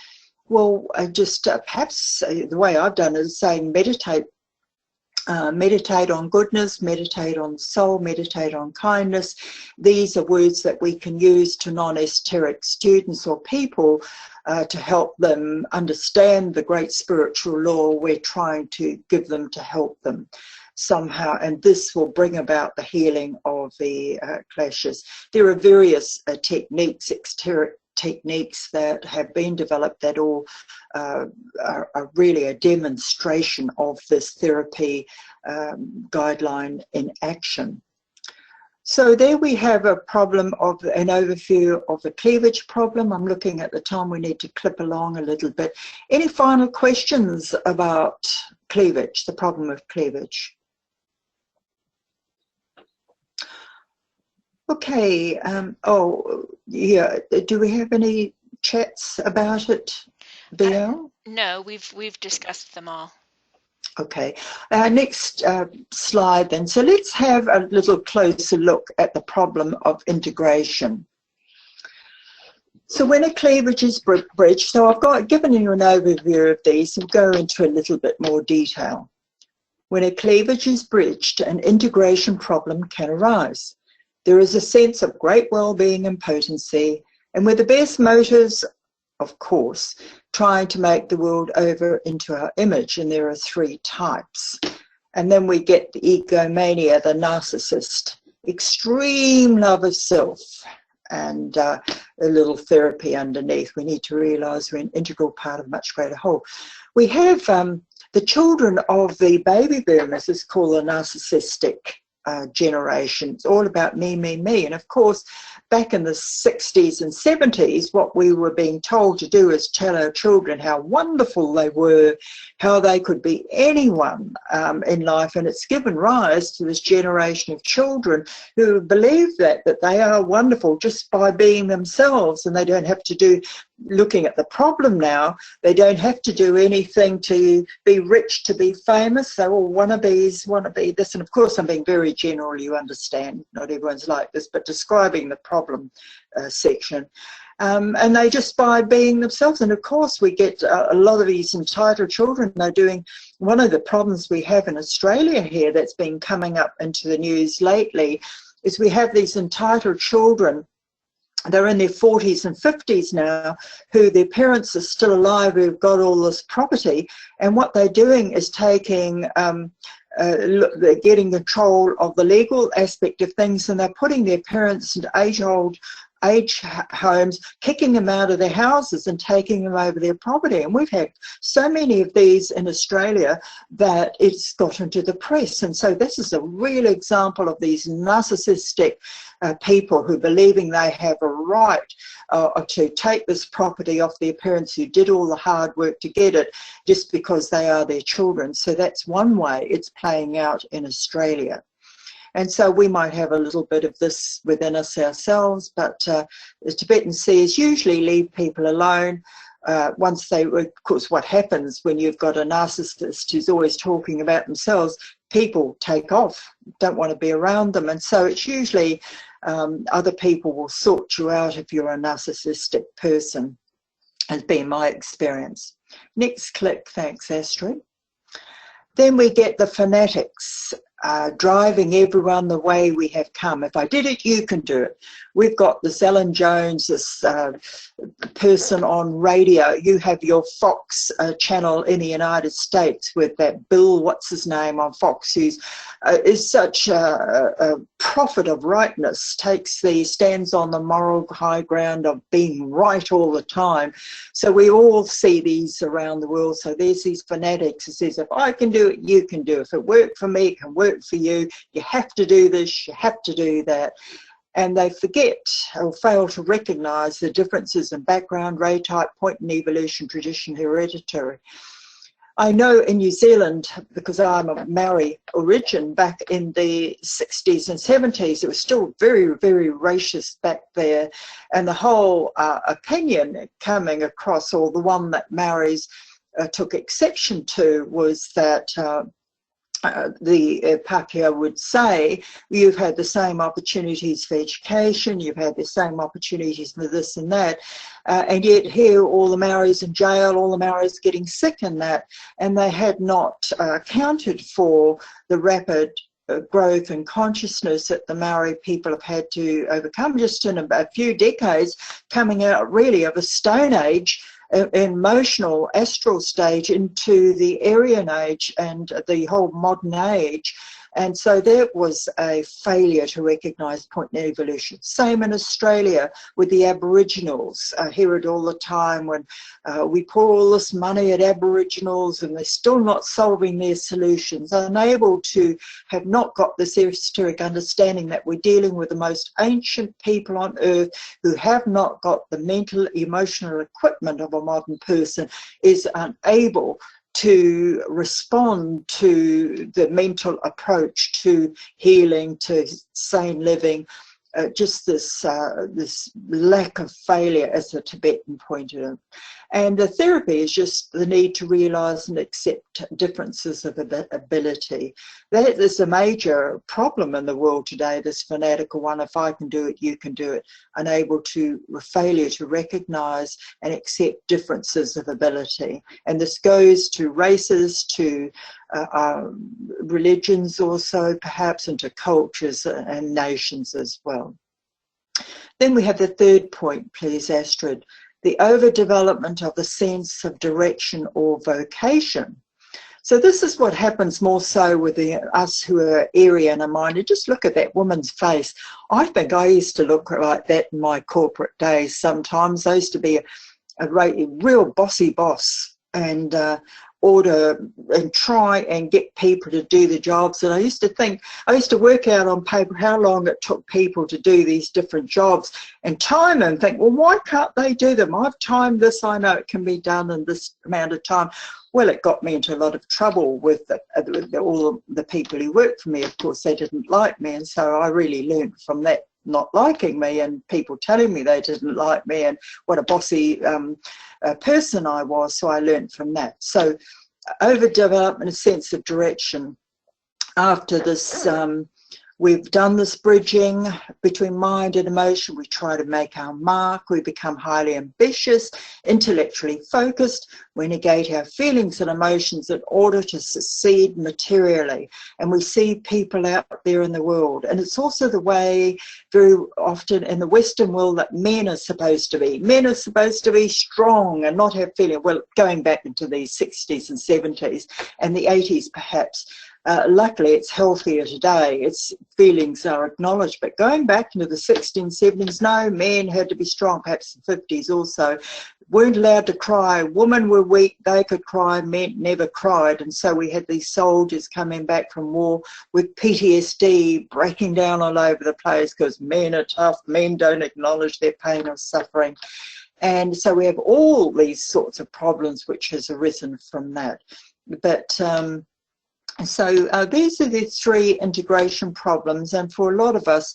Well, just perhaps the way I've done it is saying meditate. Meditate on goodness, meditate on soul, meditate on kindness. These are words that we can use to non-esoteric students or people to help them understand the great spiritual law we're trying to give them to help them somehow, and this will bring about the healing of the clashes. There are various techniques, exoteric techniques that have been developed that all are really a demonstration of this therapy guideline in action. So there we have a problem of an overview of the cleavage problem. I'm looking at the time, we need to clip along a little bit. Any final questions about cleavage, the problem of cleavage? Okay, oh yeah, do we have any chats about it, BL?
No, we've discussed them all.
Okay, next slide then. So let's have a little closer look at the problem of integration. So when a cleavage is bridged, so I've given you an overview of these, we'll go into a little bit more detail. When a cleavage is bridged, an integration problem can arise. There is a sense of great well-being and potency, and with the best motives, of course, trying to make the world over into our image, and there are three types. And then we get the egomania, the narcissist, extreme love of self, and a little therapy underneath. We need to realise we're an integral part of a much greater whole. We have the children of the baby boomers is called the narcissistic generation. It's all about me, me, me. And of course, back in the 60s and 70s, what we were being told to do is tell our children how wonderful they were, how they could be anyone in life. And it's given rise to this generation of children who believe that they are wonderful just by being themselves, and they don't have to do, looking at the problem now, they don't have to do anything to be rich, to be famous. They're all wannabes, want to be this. And of course, I'm being very general, you understand, not everyone's like this, but describing the problem section. And they just by being themselves. And of course, we get a lot of these entitled children. They're doing, one of the problems we have in Australia here that's been coming up into the news lately is we have these entitled children they're in their 40s and 50s now, who their parents are still alive, who've got all this property, and what they're doing is taking, they're getting control of the legal aspect of things, and they're putting their parents into age homes, kicking them out of their houses and taking them over their property. And we've had so many of these in Australia that it's got into the press. And so this is a real example of these narcissistic people who believing they have a right to take this property off their parents who did all the hard work to get it just because they are their children. So that's one way it's playing out in Australia. And so we might have a little bit of this within us ourselves, but the Tibetan seers usually leave people alone once they, of course, what happens when you've got a narcissist who's always talking about themselves, people take off, don't want to be around them. And so it's usually other people will sort you out if you're a narcissistic person, has been my experience. Next click, thanks Astrid. Then we get the fanatics. Driving everyone the way we have come. If I did it, you can do it. We've got this Ellen Jones, this person on radio. You have your Fox channel in the United States with that Bill, what's his name, on Fox, who is such a prophet of rightness, stands on the moral high ground of being right all the time. So we all see these around the world. So there's these fanatics who says, if I can do it, you can do it. If it worked for me, it can work for you. You have to do this, you have to do that. And they forget or fail to recognize the differences in background, ray type, point in evolution, tradition, hereditary. I know in New Zealand, because I'm a Maori origin, back in the 60s and 70s, it was still very, very racist back there. And the whole opinion coming across, or the one that Maoris took exception to, was that the Pakeha would say, you've had the same opportunities for education, you've had the same opportunities for this and that, and yet here all the Maoris in jail, all the Maoris getting sick and that, and they had not accounted for the rapid growth and consciousness that the Maori people have had to overcome just in a few decades, coming out really of a stone age, emotional astral stage into the Aryan age and the whole modern age. And so there was a failure to recognise point in evolution. Same in Australia with the Aboriginals. I hear it all the time when we pour all this money at Aboriginals and they're still not solving their solutions, unable to have not got this esoteric understanding that we're dealing with the most ancient people on earth who have not got the mental, emotional equipment of a modern person, is unable to respond to the mental approach to healing, to sane living, just this lack of failure, as the Tibetan pointed out. And the therapy is just the need to realise and accept differences of ability. That is a major problem in the world today, this fanatical one, if I can do it, you can do it, unable to, failure to recognise and accept differences of ability. And this goes to races, to religions also, perhaps, and to cultures and nations as well. Then we have the third point, please, Astrid. The overdevelopment of the sense of direction or vocation. So this is what happens more so with us who are Aryan minded. Just look at that woman's face. I think I used to look like that in my corporate days sometimes. I used to be a real bossy boss and order and try and get people to do the jobs. And I used to work out on paper how long it took people to do these different jobs and time and think, well, why can't they do them? I've timed this, I know it can be done in this amount of time. Well, it got me into a lot of trouble with all the people who worked for me. Of course, they didn't like me, and so I really learned from that, not liking me and people telling me they didn't like me and what a bossy person I was. So I learned from that. So overdevelopment, a sense of direction. After this We've done this bridging between mind and emotion. We try to make our mark. We become highly ambitious, intellectually focused. We negate our feelings and emotions in order to succeed materially. And we see people out there in the world. And it's also the way very often in the Western world that men are supposed to be. Men are supposed to be strong and not have feeling. Well, going back into the 60s and 70s and the 80s perhaps. Luckily, it's healthier today. Its feelings are acknowledged. But going back into the 60s and 70s, no, men had to be strong, perhaps the 50s also. Weren't allowed to cry. Women were weak. They could cry. Men never cried. And so we had these soldiers coming back from war with PTSD, breaking down all over the place because men are tough. Men don't acknowledge their pain or suffering. And so we have all these sorts of problems which has arisen from that. But so these are the three integration problems, and for a lot of us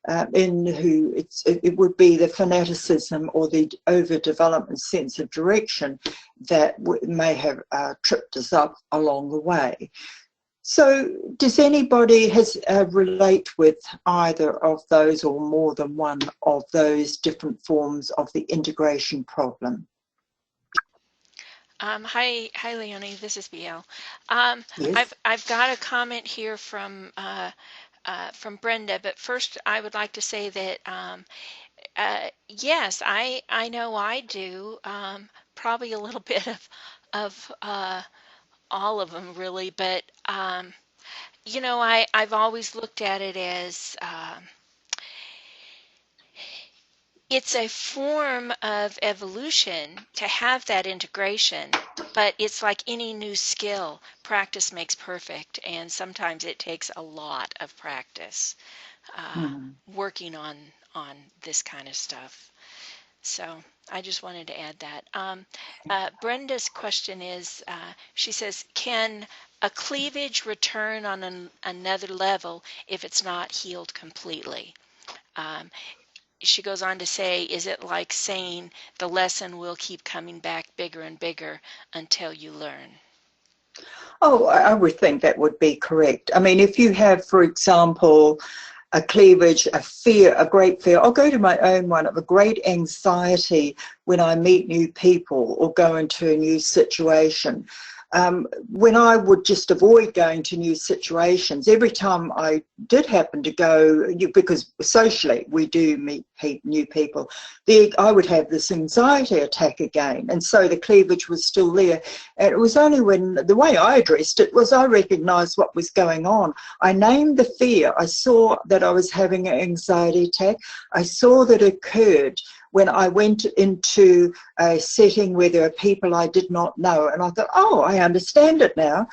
it would be the fanaticism or the overdevelopment sense of direction that may have tripped us up along the way. So does anybody relate with either of those or more than one of those different forms of the integration problem?
Hi, Leoni. This is BL.
Yes.
I've got a comment here from Brenda, but first I would like to say that yes, I know I do. Probably a little bit of all of them really, but you know, I've always looked at it as it's a form of evolution to have that integration, but it's like any new skill. Practice makes perfect, and sometimes it takes a lot of practice working on this kind of stuff. So I just wanted to add that. Brenda's question is, she says, can a cleavage return on another level if it's not healed completely? She goes on to say, is it like saying the lesson will keep coming back bigger and bigger until you learn?
Oh, I would think that would be correct. I mean, if you have, for example, a cleavage, a fear, a great fear. I'll go to my own one of a great anxiety when I meet new people or go into a new situation. When I would just avoid going to new situations, every time I did happen to go, because socially we do meet new people, I would have this anxiety attack again. And so the cleavage was still there. And it was only when, the way I addressed it was I recognised what was going on. I named the fear. I saw that I was having an anxiety attack. I saw that it occurred when I went into a setting where there are people I did not know. And I thought, oh, I understand it now.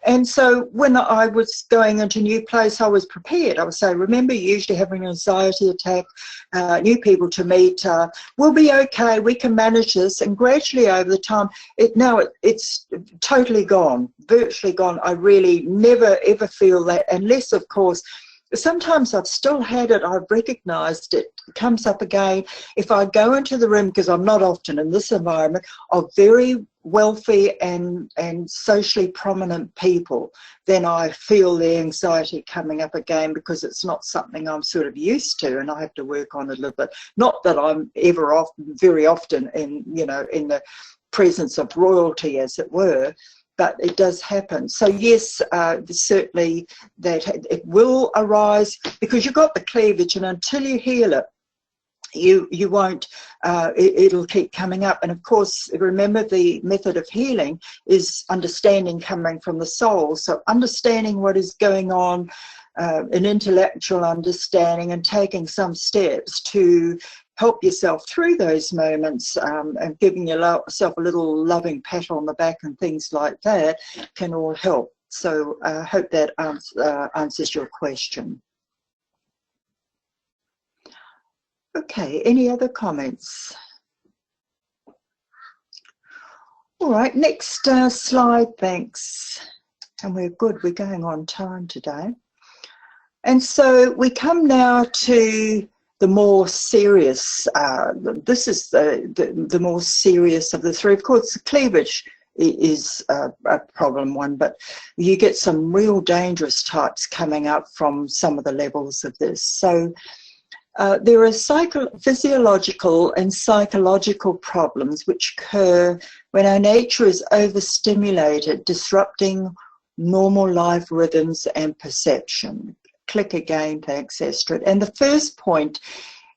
And so when I was going into a new place, I was prepared. I would say, remember, you usually have an anxiety attack, new people to meet. We'll be okay. We can manage this. And gradually over the time, it's totally gone, virtually gone. I really never, ever feel that, unless, of course, sometimes I've still had it. I've recognised it comes up again. If I go into the room, because I'm not often in this environment, of very wealthy and socially prominent people, then I feel the anxiety coming up again because it's not something I'm sort of used to, and I have to work on it a little bit. Not that I'm very often in the presence of royalty, as it were, but it does happen. So yes, certainly that it will arise because you've got the cleavage, and until you heal it, you won't, it'll keep coming up. And of course, remember, the method of healing is understanding coming from the soul. So understanding what is going on, an intellectual understanding, and taking some steps to help yourself through those moments, and giving yourself a little loving pat on the back and things like that can all help. So I hope that answers your question. Okay, any other comments? All right, next slide, thanks. And we're good, we're going on time today. And so we come now to the more serious, this is the more serious of the three. Of course, the cleavage is a problem one, but you get some real dangerous types coming up from some of the levels of this. So there are physiological and psychological problems which occur when our nature is overstimulated, disrupting normal life rhythms and perception. Click again, thanks, Astrid. And the first point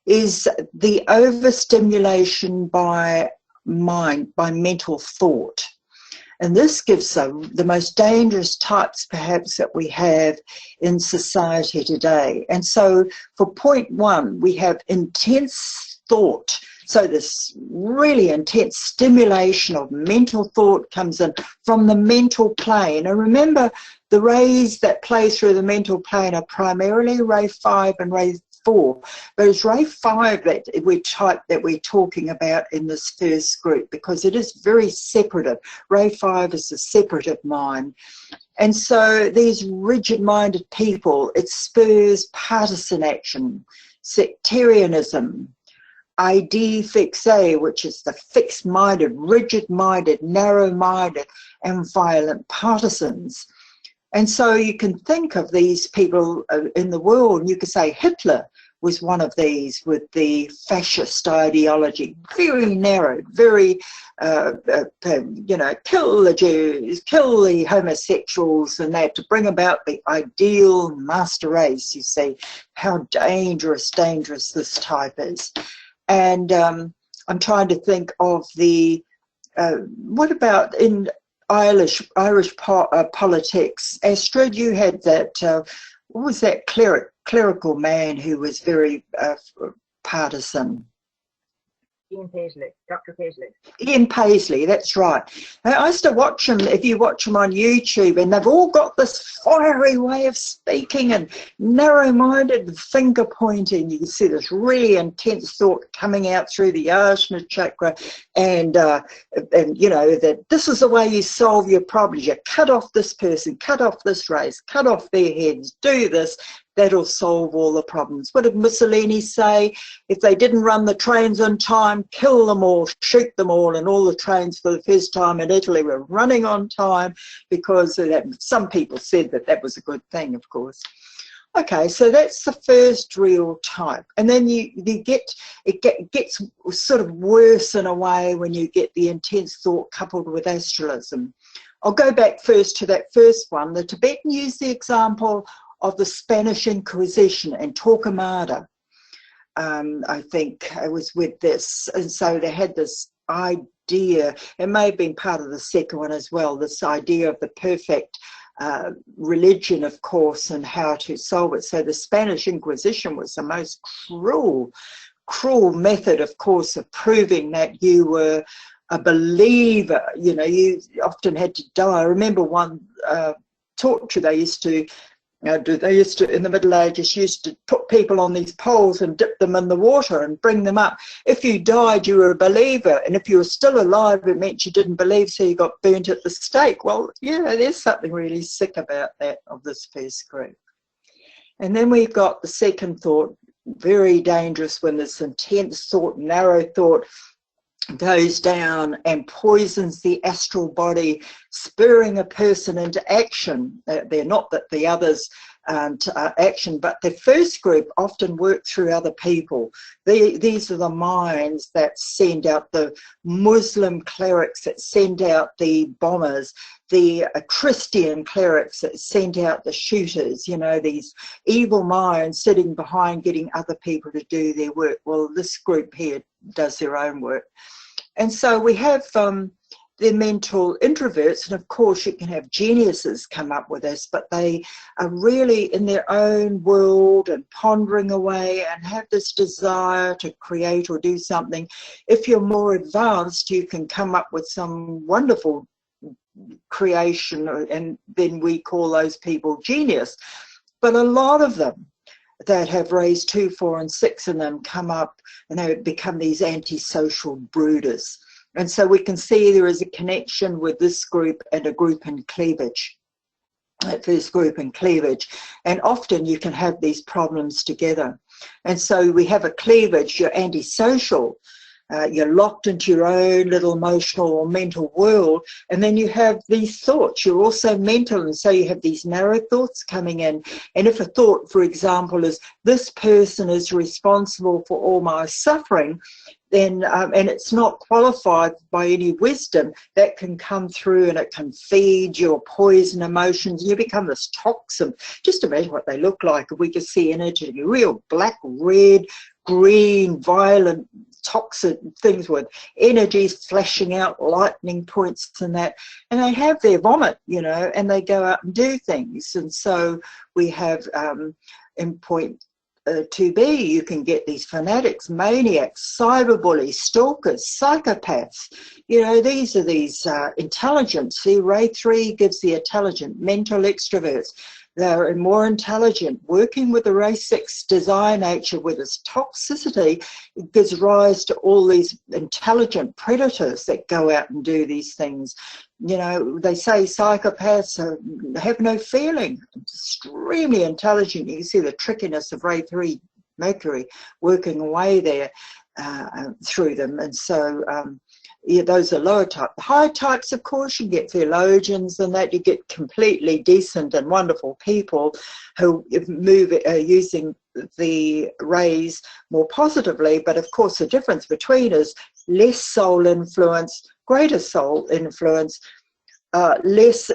is the overstimulation by mind, by mental thought. And this gives the most dangerous types perhaps that we have in society today. And so for point one, we have intense thought. So this really intense stimulation of mental thought comes in from the mental plane. And remember, the rays that play through the mental plane are primarily ray 5 and ray 4, but it's ray 5 that we're talking about in this first group, because it is very separative. Ray 5 is a separative mind. And so these rigid-minded people, it spurs partisan action, sectarianism, idée fixe, which is the fixed-minded, rigid-minded, narrow-minded, and violent partisans. And so you can think of these people in the world, and you could say Hitler was one of these with the fascist ideology, very narrow, very, you know, kill the Jews, kill the homosexuals and that, to bring about the ideal master race. You see how dangerous this type is. And I'm trying to think of the, what about in Irish politics? Astrid, you had that, what was that clerical man who was very partisan?
Ian Paisley, Dr. Paisley.
Ian Paisley, that's right. I used to watch him, if you watch him on YouTube, and they've all got this fiery way of speaking and narrow-minded finger pointing. You can see this really intense thought coming out through the Ajna chakra, and you know, that this is the way you solve your problems. You cut off this person, cut off this race, cut off their heads, do this. That'll solve all the problems. What did Mussolini say? If they didn't run the trains on time, kill them all, shoot them all. And all the trains for the first time in Italy were running on time, because of that. Some people said that that was a good thing, of course. Okay, so that's the first real type. And then it gets sort of worse in a way when you get the intense thought coupled with astralism. I'll go back first to that first one. The Tibetan used the example of the Spanish Inquisition and Torquemada. I think it was with this. And so they had this idea, it may have been part of the second one as well, this idea of the perfect religion, of course, and how to solve it. So the Spanish Inquisition was the most cruel method, of course, of proving that you were a believer. You know, you often had to die. I remember one torture they used to in the Middle Ages, used to put people on these poles and dip them in the water and bring them up. If you died, you were a believer, and if you were still alive, it meant you didn't believe, so you got burnt at the stake. Well, yeah, there's something really sick about that, of this first group. And then we've got the second thought, very dangerous, when this intense thought, narrow thought, goes down and poisons the astral body, spurring a person into action. They're not that the others aren't action, but the first group often work through other people. These are the minds that send out the Muslim clerics, that send out the bombers, the Christian clerics that send out the shooters, you know, these evil minds sitting behind getting other people to do their work. Well, this group here does their own work. And so we have the mental introverts, and of course you can have geniuses come up with this, but they are really in their own world and pondering away and have this desire to create or do something. If you're more advanced, you can come up with some wonderful creation, and then we call those people genius. But a lot of them that have raised 2, 4, and 6 in them come up and they become these antisocial brooders. And so we can see there is a connection with this group and a group in cleavage, that first group in cleavage. And often you can have these problems together. And so we have a cleavage, you're antisocial, you're locked into your own little emotional or mental world, and then you have these thoughts. You're also mental, and so you have these narrow thoughts coming in. And if a thought, for example, is this person is responsible for all my suffering, then and it's not qualified by any wisdom, that can come through and it can feed your poison emotions. You become this toxin. Just imagine what they look like if we could see energy, real black, red, green, violent, toxic things with energies flashing out, lightning points and that, and they have their vomit, you know, and they go out and do things. And so we have in point 2B, you can get these fanatics, maniacs, cyberbullies, stalkers, psychopaths. You know, these are these intelligence. See, Ray 3 gives the intelligent, mental extroverts. They're more intelligent. Working with the Ray 6 desire nature with its toxicity, it gives rise to all these intelligent predators that go out and do these things. You know, they say psychopaths have no feeling, extremely intelligent. You can see the trickiness of Ray 3 Mercury working away there through them. And so, yeah, those are lower type. The higher types, of course, you get theologians and that. You get completely decent and wonderful people who move using the rays more positively. But of course, the difference between is less soul influence, greater soul influence, less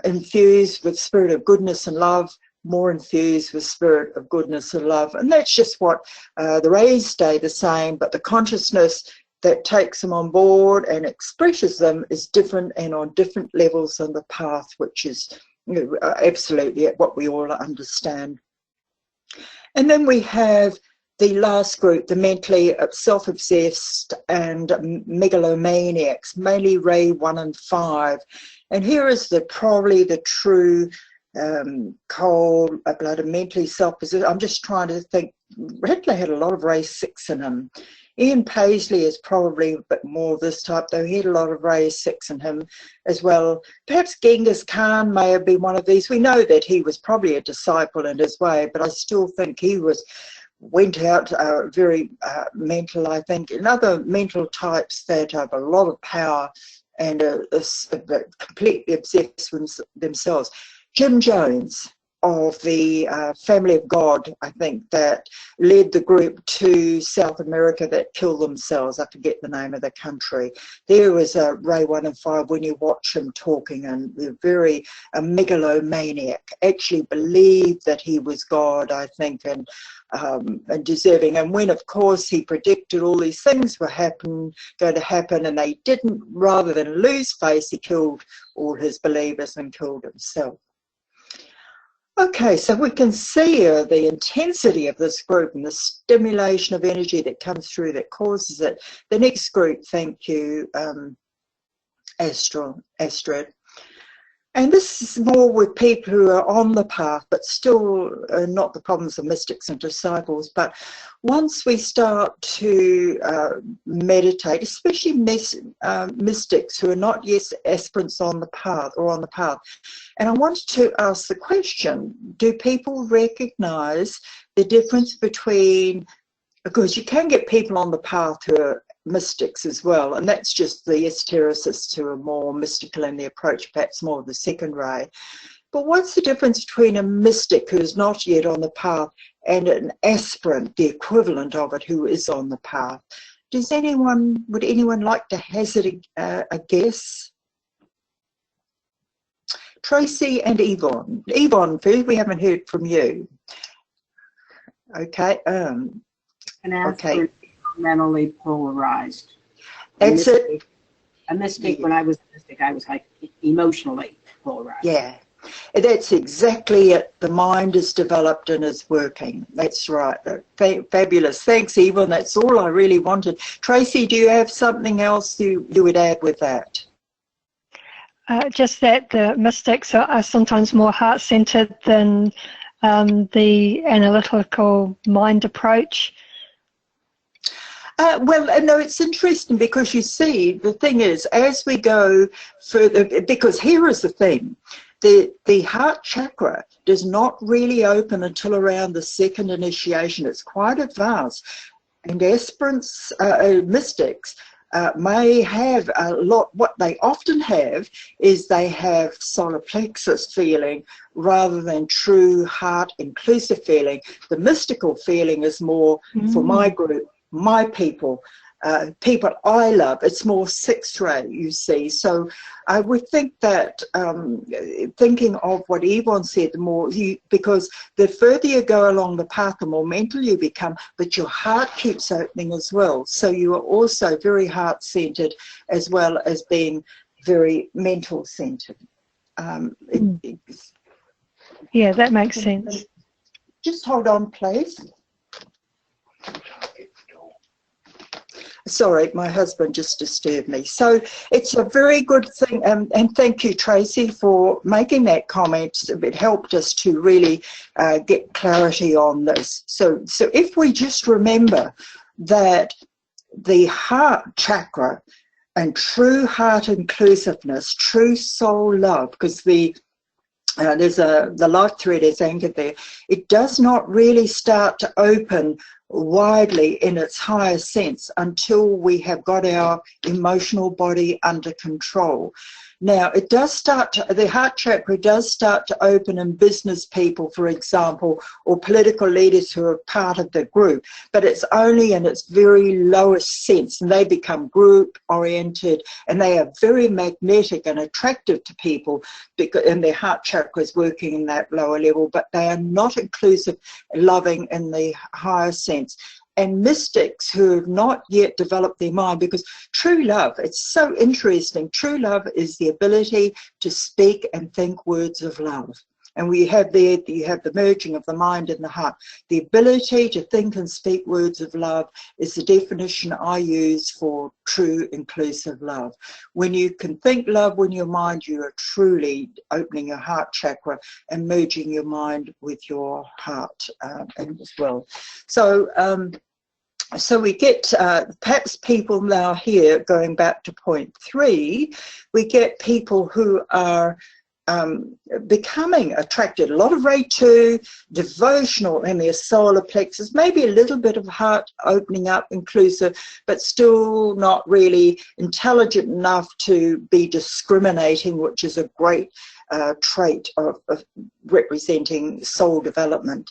infused with spirit of goodness and love, more infused with spirit of goodness and love. And that's just what the rays stay the same, but the consciousness that takes them on board and expresses them is different and on different levels on the path, which is, you know, absolutely what we all understand. And then we have the last group, the mentally self-obsessed and megalomaniacs, mainly Ray 1 and 5. And here is probably the true cold-blooded, mentally self-possessed. I'm just trying to think. Hitler had a lot of Ray 6 in him. Ian Paisley is probably a bit more of this type, though he had a lot of Ray 6 in him as well. Perhaps Genghis Khan may have been one of these. We know that he was probably a disciple in his way, but I still think he went out very mental, I think. And other mental types that have a lot of power and are completely obsessed with themselves. Jim Jones of the Family of God, I think, that led the group to South America that killed themselves. I forget the name of the country. There was a Ray 1 and 5 when you watch him talking, and they're a megalomaniac, actually believed that he was God, I think, and deserving. And when, of course, he predicted all these things were going to happen, and they didn't, rather than lose face, he killed all his believers and killed himself. Okay, so we can see the intensity of this group and the stimulation of energy that comes through that causes it. The next group, thank you, Astrid. And this is more with people who are on the path, but still not the problems of mystics and disciples. But once we start to meditate, especially mystics who are not yet aspirants on the path or on the path, and I wanted to ask the question, do people recognize the difference between, because you can get people on the path who are mystics as well, and that's just the esotericists who are more mystical in their approach, perhaps more of the second ray. But what's the difference between a mystic who is not yet on the path and an aspirant, the equivalent of it, who is on the path? Would anyone like to hazard a guess? Tracy and Yvonne. Yvonne, first, we haven't heard from you. Okay.
Okay. Mentally polarized.
That's it.
A mystic, when I was a mystic, I was like emotionally polarized.
Yeah, that's exactly it. The mind is developed and is working. That's right. Fabulous. Thanks, Yvonne. That's all I really wanted. Tracy, do you have something else you would add with that?
Just that the mystics are sometimes more heart-centered than the analytical mind approach.
Well, no, it's interesting because you see, the thing is, as we go further, because here is the thing, the heart chakra does not really open until around the second initiation. It's quite advanced. And aspirants, mystics, may have a lot. What they often have is they have solar plexus feeling rather than true heart inclusive feeling. The mystical feeling is more for my group, my people, people I love. It's more sixth ray, you see. So I would think that thinking of what Yvonne said, the more because the further you go along the path, the more mental you become, but your heart keeps opening as well. So you are also very heart-centered as well as being very mental-centered.
Yeah, that makes sense.
Just hold on, please. Sorry, my husband just disturbed me. So it's a very good thing, and thank you, Tracy, for making that comment. It helped us to really get clarity on this. So if we just remember that the heart chakra and true heart inclusiveness, true soul love, because there's the life thread is anchored there. It does not really start to open widely in its higher sense until we have got our emotional body under control. Now, it does start to, the heart chakra does start to open in business people, for example, or political leaders who are part of the group, but it's only in its very lowest sense, and they become group oriented, and they are very magnetic and attractive to people because, and their heart chakra is working in that lower level, but they are not inclusive, loving in the higher sense. And mystics who have not yet developed their mind, because true love, it's so interesting, true love is the ability to speak and think words of love. And we have there, you have the merging of the mind and the heart. The ability to think and speak words of love is the definition I use for true inclusive love. When you can think love in your mind, you are truly opening your heart chakra and merging your mind with your heart as well. So we get perhaps people now here, going back to point 3, we get people who are becoming attracted, a lot of Ray 2, devotional in their solar plexus, maybe a little bit of heart opening up, inclusive, but still not really intelligent enough to be discriminating, which is a great trait of representing soul development.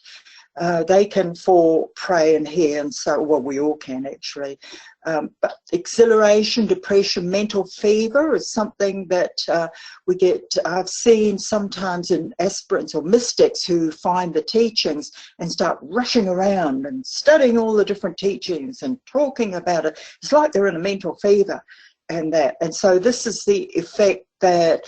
They can fall prey in here, and so, well, we all can actually. But exhilaration, depression, mental fever is something that we get, I've seen sometimes in aspirants or mystics who find the teachings and start rushing around and studying all the different teachings and talking about it. It's like they're in a mental fever and that. And so this is the effect that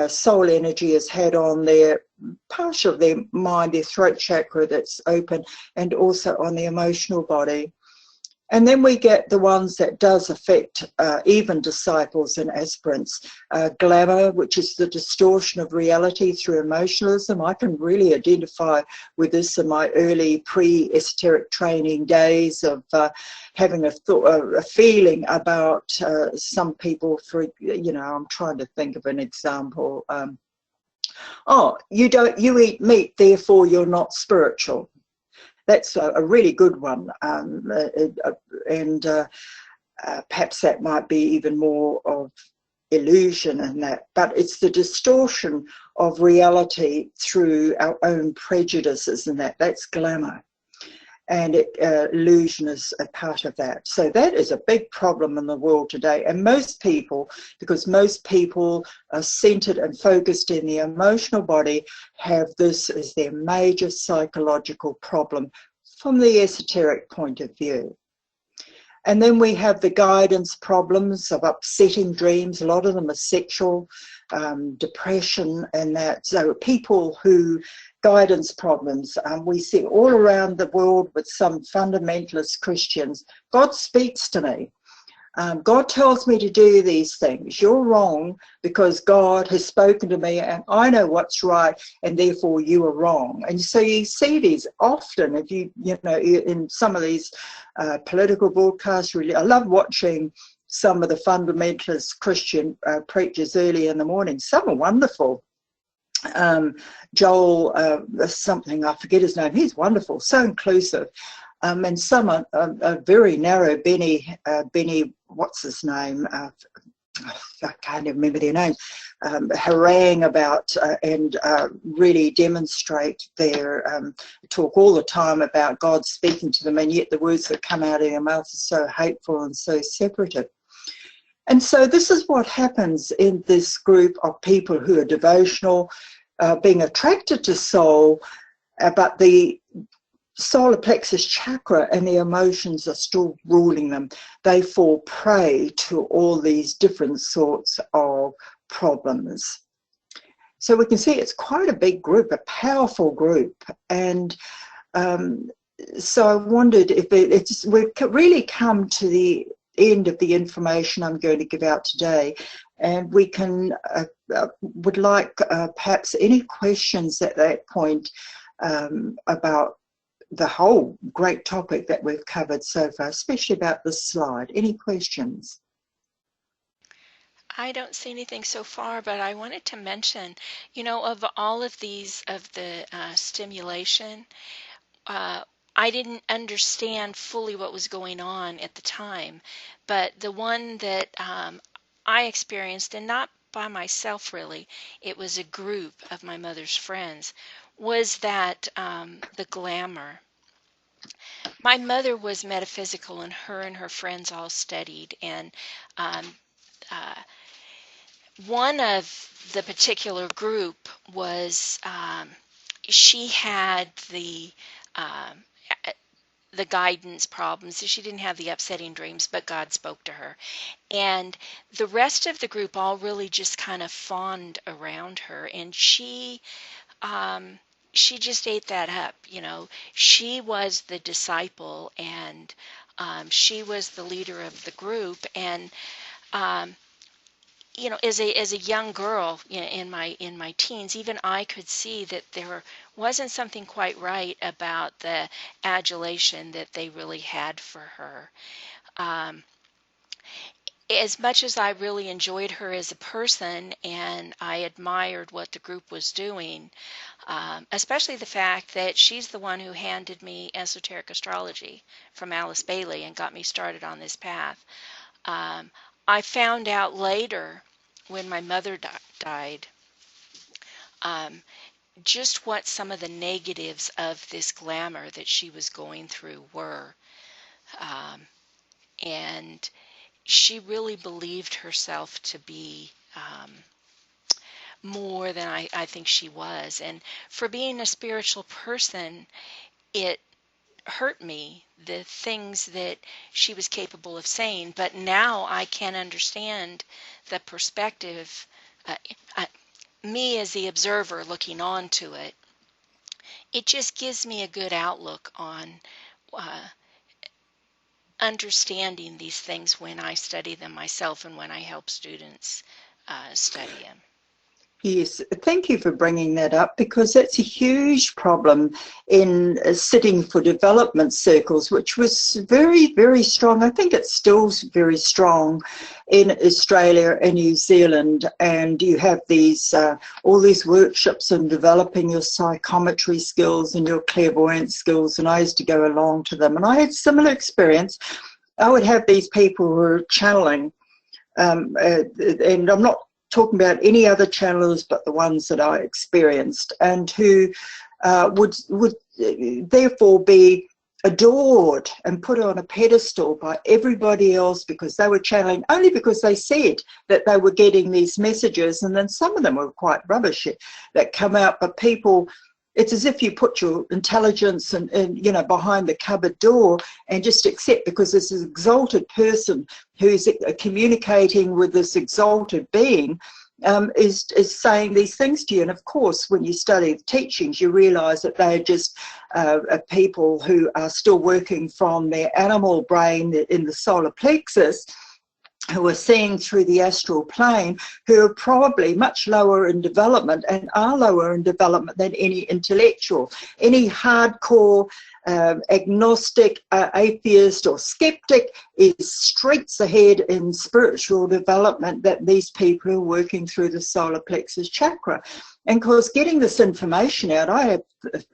soul energy has had on their part of their mind, their throat chakra that's open, and also on the emotional body. And then we get the ones that does affect even disciples and aspirants. Glamour, which is the distortion of reality through emotionalism. I can really identify with this in my early pre-esoteric training days of having a feeling about some people. For, you know, I'm trying to think of an example. Oh, you eat meat, therefore you're not spiritual. That's a really good one, and perhaps that might be even more of illusion in that, but it's the distortion of reality through our own prejudices, and that's glamour. And illusion is a part of that. So that is a big problem in the world today. And most people, because most people are centered and focused in the emotional body, have this as their major psychological problem from the esoteric point of view. And then we have the guidance problems of upsetting dreams. A lot of them are sexual, depression, and that. So people who guidance problems, we see all around the world with some fundamentalist Christians. God speaks to me. God tells me to do these things. You're wrong because God has spoken to me and I know what's right, and therefore you are wrong. And so you see these often, if you know, in some of these political broadcasts. Really, I love watching some of the fundamentalist Christian preachers early in the morning. Some are wonderful. Joel something, I forget his name, he's wonderful, so inclusive. and some are very narrow. Benny, what's his name? I can't even remember their name. Harangue about and really demonstrate their talk all the time about God speaking to them, and yet the words that come out of their mouth are so hateful and so separative. And so this is what happens in this group of people who are devotional, being attracted to soul, but the solar plexus chakra and the emotions are still ruling them. They fall prey to all these different sorts of problems. So we can see it's quite a big group, a powerful group. And so I wondered if we've really come to the end of the information I'm going to give out today, and we can would like perhaps any questions at that point about the whole great topic that we've covered so far, especially about this slide. Any questions?
I don't see anything so far, but I wanted to mention, you know, of all of these, of the stimulation, I didn't understand fully what was going on at the time, but the one that I experienced, and not by myself really, it was a group of my mother's friends, was that the glamour. My mother was metaphysical, and her friends all studied, and one of the particular group was she had the guidance problems. She didn't have the upsetting dreams, but God spoke to her. And the rest of the group all really just kind of fawned around her, and she just ate that up. You know, she was the disciple, and she was the leader of the group. And you know, as a young girl, you know, in my teens, even I could see that there wasn't something quite right about the adulation that they really had for her. As much as I really enjoyed her as a person, and I admired what the group was doing, especially the fact that she's the one who handed me Esoteric Astrology from Alice Bailey and got me started on this path. I found out later, when my mother died, just what some of the negatives of this glamour that she was going through were. And she really believed herself to be more than I think she was. And for being a spiritual person, it hurt me, the things that she was capable of saying. But now I can understand the perspective, me as the observer looking on to it. It just gives me a good outlook on understanding these things when I study them myself and when I help students study them.
Yes, thank you for bringing that up, because that's a huge problem in sitting for development circles, which was very, very strong. I think it's still very strong in Australia and New Zealand. And you have these all these workshops on developing your psychometry skills and your clairvoyance skills. And I used to go along to them, and I had similar experience. I would have these people who were channeling, and I'm not talking about any other channelers but the ones that I experienced, and who would therefore be adored and put on a pedestal by everybody else because they were channeling, only because they said that they were getting these messages. And then some of them were quite rubbish that come out, but people, it's as if you put your intelligence and you know, behind the cupboard door and just accept, because this is an exalted person who's communicating with this exalted being, is saying these things to you. And of course, when you study the teachings, you realize that they're just people who are still working from their animal brain in the solar plexus, who are seeing through the astral plane, who are probably much lower in development and are lower in development than any intellectual. Any hardcore agnostic, atheist or skeptic is streets ahead in spiritual development that these people are working through the solar plexus chakra. And of course, getting this information out, I have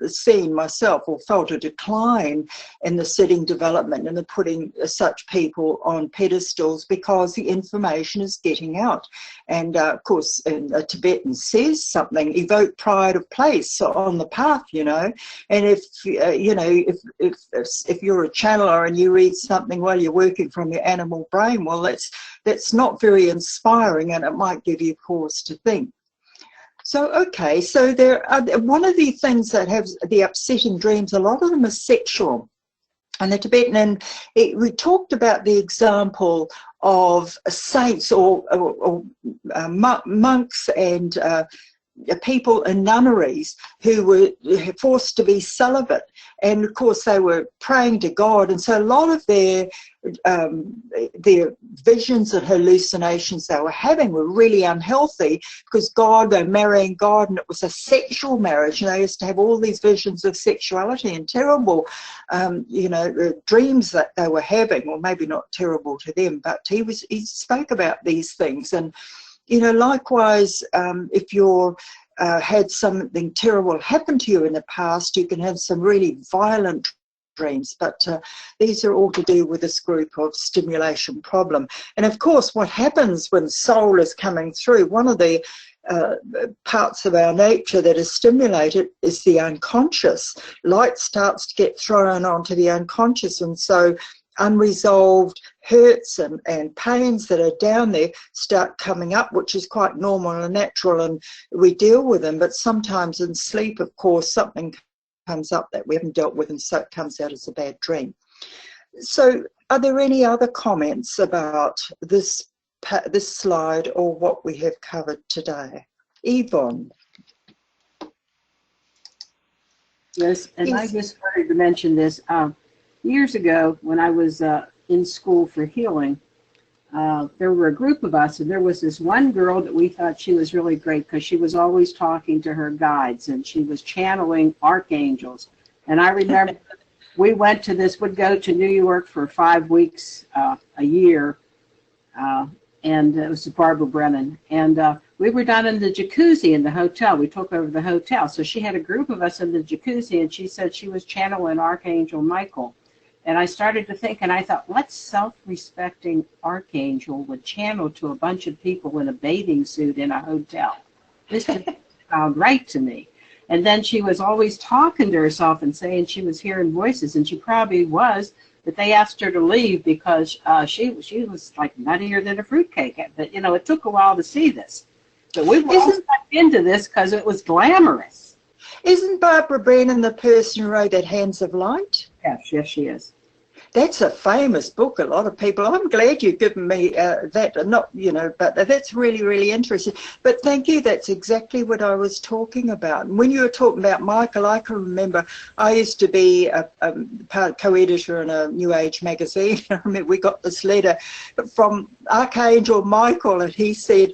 seen myself or felt a decline in the sitting development and the putting such people on pedestals because the information is getting out. And of course, a Tibetan says something, evoke pride of place on the path, you know. And if you know, if you're a channeler and you read something while you're working from your animal brain, well, that's not very inspiring, and it might give you pause to think. So, okay, so there are, one of the things that have the upsetting dreams, a lot of them are sexual. And the Tibetan, and we talked about the example of saints or monks and people in nunneries who were forced to be celibate. And of course they were praying to God, and so a lot of their visions and hallucinations they were having were really unhealthy, because they're marrying God, and it was a sexual marriage, and they used to have all these visions of sexuality and terrible you know, dreams that they were having, or maybe not terrible to them, but he spoke about these things. And you know, likewise, if you're had something terrible happen to you in the past, you can have some really violent dreams, but these are all to do with this group of stimulation problem. And of course, what happens when soul is coming through, one of the parts of our nature that is stimulated is the unconscious. Light starts to get thrown onto the unconscious, and so unresolved hurts and pains that are down there start coming up, which is quite normal and natural, and we deal with them. But sometimes in sleep, of course, something comes up that we haven't dealt with, and so it comes out as a bad dream. So are there any other comments about this slide or what we have covered today? Yvonne.
Yes, and I just wanted to mention this. Years ago, when I was in school for healing, there were a group of us, and there was this one girl that we thought she was really great because she was always talking to her guides, and she was channeling archangels. And I remember we would go to New York for 5 weeks a year, and it was Barbara Brennan. And we were down in the jacuzzi in the hotel. We took over the hotel. So she had a group of us in the jacuzzi, and she said she was channeling Archangel Michael. And I started to think, and I thought, what self-respecting archangel would channel to a bunch of people in a bathing suit in a hotel? This didn't sound right to me. And then she was always talking to herself and saying she was hearing voices, and she probably was, but they asked her to leave because she was like nuttier than a fruitcake. But, you know, it took a while to see this. But we were all stuck into this because it was glamorous.
Isn't Barbara Brennan the person who wrote that Hands of Light?
Yes, she is.
That's a famous book. A lot of people. I'm glad you've given me that. Not, you know, but that's really, really interesting. But thank you. That's exactly what I was talking about. And when you were talking about Michael, I can remember I used to be a co-editor in a New Age magazine. I remember we got this letter from Archangel Michael, and he said,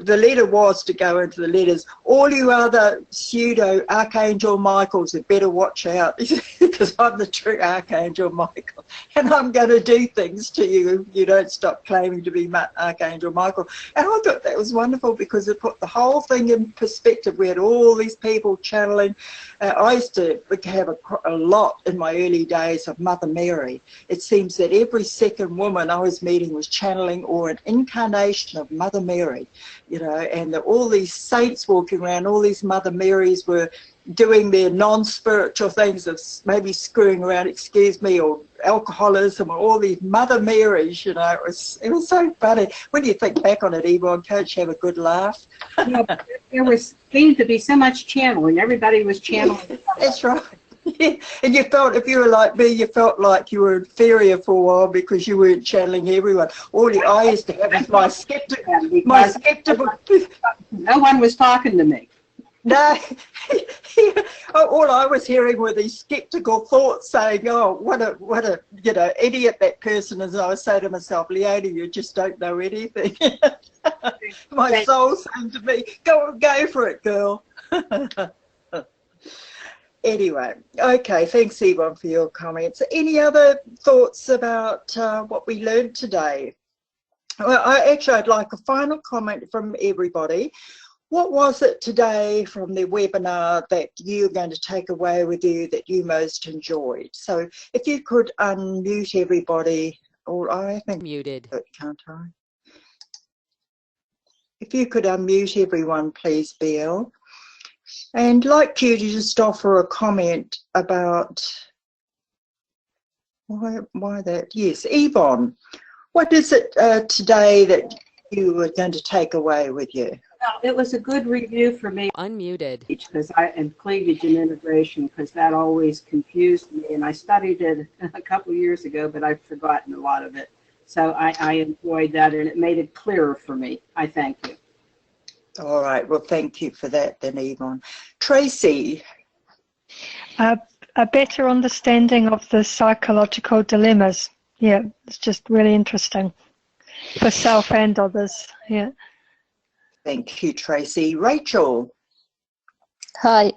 the letter was to go into the letters, all you other pseudo Archangel Michaels had better watch out, because I'm the true Archangel Michael, and I'm going to do things to you if you don't stop claiming to be Archangel Michael. And I thought that was wonderful because it put the whole thing in perspective. We had all these people channeling. I used to have a lot in my early days of Mother Mary. It seems that every second woman I was meeting was channeling or an incarnation of Mother Mary. You know, and all these saints walking around, all these Mother Marys were doing their non-spiritual things of maybe screwing around, excuse me, or alcoholism, or all these Mother Marys, you know. It was so funny. When you think back on it, Yvonne, can't you have a good laugh?
Yeah, there seemed to be so much channeling. Everybody was channeling.
That's right. Yeah. And you felt, if you were like me, you felt like you were inferior for a while because you weren't channeling everyone. I used to have my skeptical.
No one was talking to me.
No, all I was hearing were these skeptical thoughts saying, "Oh, what a you know idiot that person is." And I would say to myself, "Leoni, you just don't know anything." My soul saying to me, "Go for it, girl." Anyway, okay, thanks Yvonne for your comments. Any other thoughts about what we learned today? Well, I'd like a final comment from everybody. What was it today from the webinar that you're going to take away with you that you most enjoyed? So if you could unmute everybody, or I think
Muted.
Can't I? If you could unmute everyone, please, BL. And like you to just offer a comment about why that. Yes, Yvonne, what is it today that you were going to take away with you?
Well, it was a good review for me.
Unmuted.
Because and cleavage and integration, because that always confused me, and I studied it a couple of years ago, but I've forgotten a lot of it. So I enjoyed that, and it made it clearer for me. I thank you.
All right. Well, thank you for that then, Yvonne. Tracy.
A better understanding of the psychological dilemmas. Yeah, it's just really interesting for self and others. Yeah.
Thank you, Tracy. Rachel.
Hi.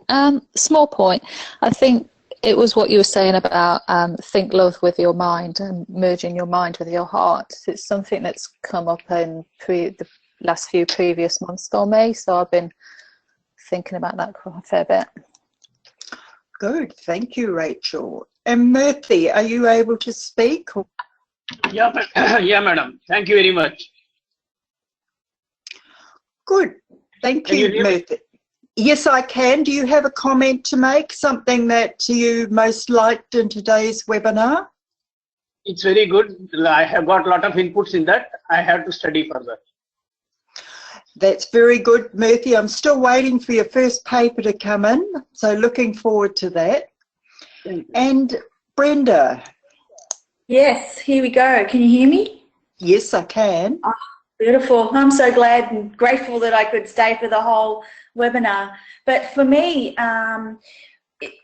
Small point. I think it was what you were saying about think love with your mind and merging your mind with your heart. It's something that's come up in the last few previous months for me, so I've been thinking about that quite a fair bit.
Good. Thank you, Rachel. And Murthy, are you able to speak?
Yeah, yeah, madam. Thank you very much.
Good. Thank
Can
you,
you hear me?
Murthy. Yes, I can. Do you have a comment to make? Something that you most liked in today's webinar?
It's very good. I have got a lot of inputs in that. I have to study further.
That's very good, Murthy. I'm still waiting for your first paper to come in, so looking forward to that. And Brenda.
Yes, here we go. Can you hear me?
Yes, I can.
Oh, beautiful. I'm so glad and grateful that I could stay for the whole webinar. But for me,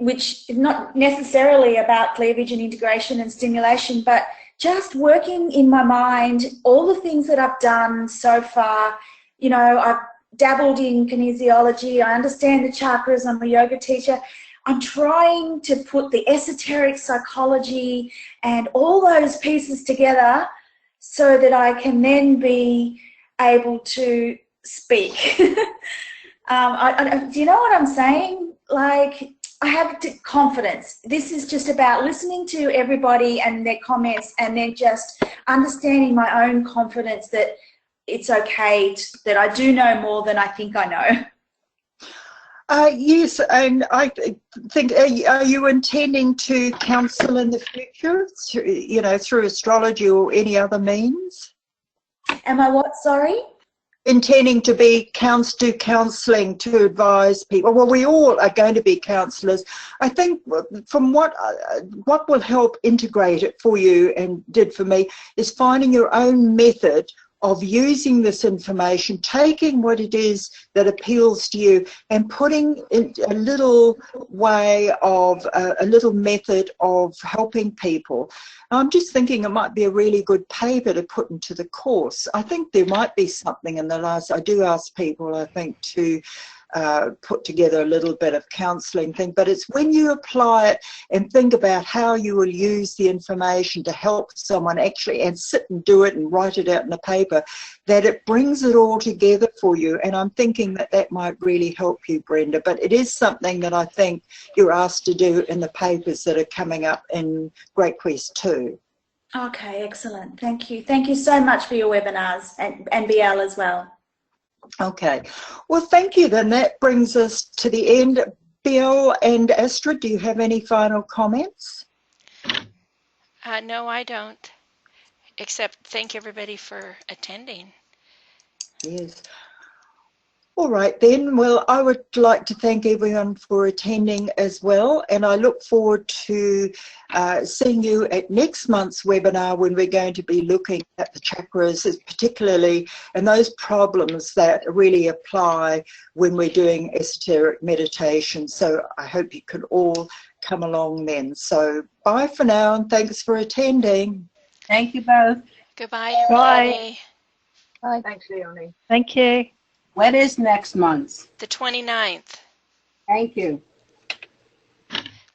which is not necessarily about cleavage and integration and stimulation, but just working in my mind, all the things that I've done so far. You know, I've dabbled in kinesiology, I understand the chakras, I'm a yoga teacher. I'm trying to put the esoteric psychology and all those pieces together so that I can then be able to speak. Do you know what I'm saying? Like, I have confidence. This is just about listening to everybody and their comments and then just understanding my own confidence that it's okay that I do know more than I think I know.
Yes, and I think, are you intending to counsel in the future, through astrology or any other means?
Am I what, sorry?
Intending to do counselling to advise people. Well, we all are going to be counsellors. I think from what will help integrate it for you and did for me is finding your own method of using this information, taking what it is that appeals to you and putting in a little way of, a little method of helping people. I'm just thinking it might be a really good paper to put into the course. I think there might be something in the last, I do ask people, I think, to put together a little bit of counselling thing, but it's when you apply it and think about how you will use the information to help someone actually and sit and do it and write it out in a paper, that it brings it all together for you. And I'm thinking that that might really help you, Brenda, but it is something that I think you're asked to do in the papers that are coming up in Great Quest 2.
Okay, excellent. Thank you. Thank you so much for your webinars and BL as well.
Okay, well, thank you. Then that brings us to the end. Bill and Astrid, do you have any final comments?
No, I don't, except thank everybody for attending.
Yes. All right then, well, I would like to thank everyone for attending as well, and I look forward to seeing you at next month's webinar when we're going to be looking at the chakras, particularly and those problems that really apply when we're doing esoteric meditation. So I hope you can all come along then. So bye for now, and thanks for attending.
Thank you both.
Goodbye, everybody.
Bye.
Thanks, Leonie.
Thank you.
When is next month?
The 29th.
Thank you.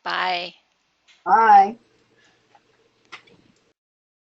Bye.
Bye.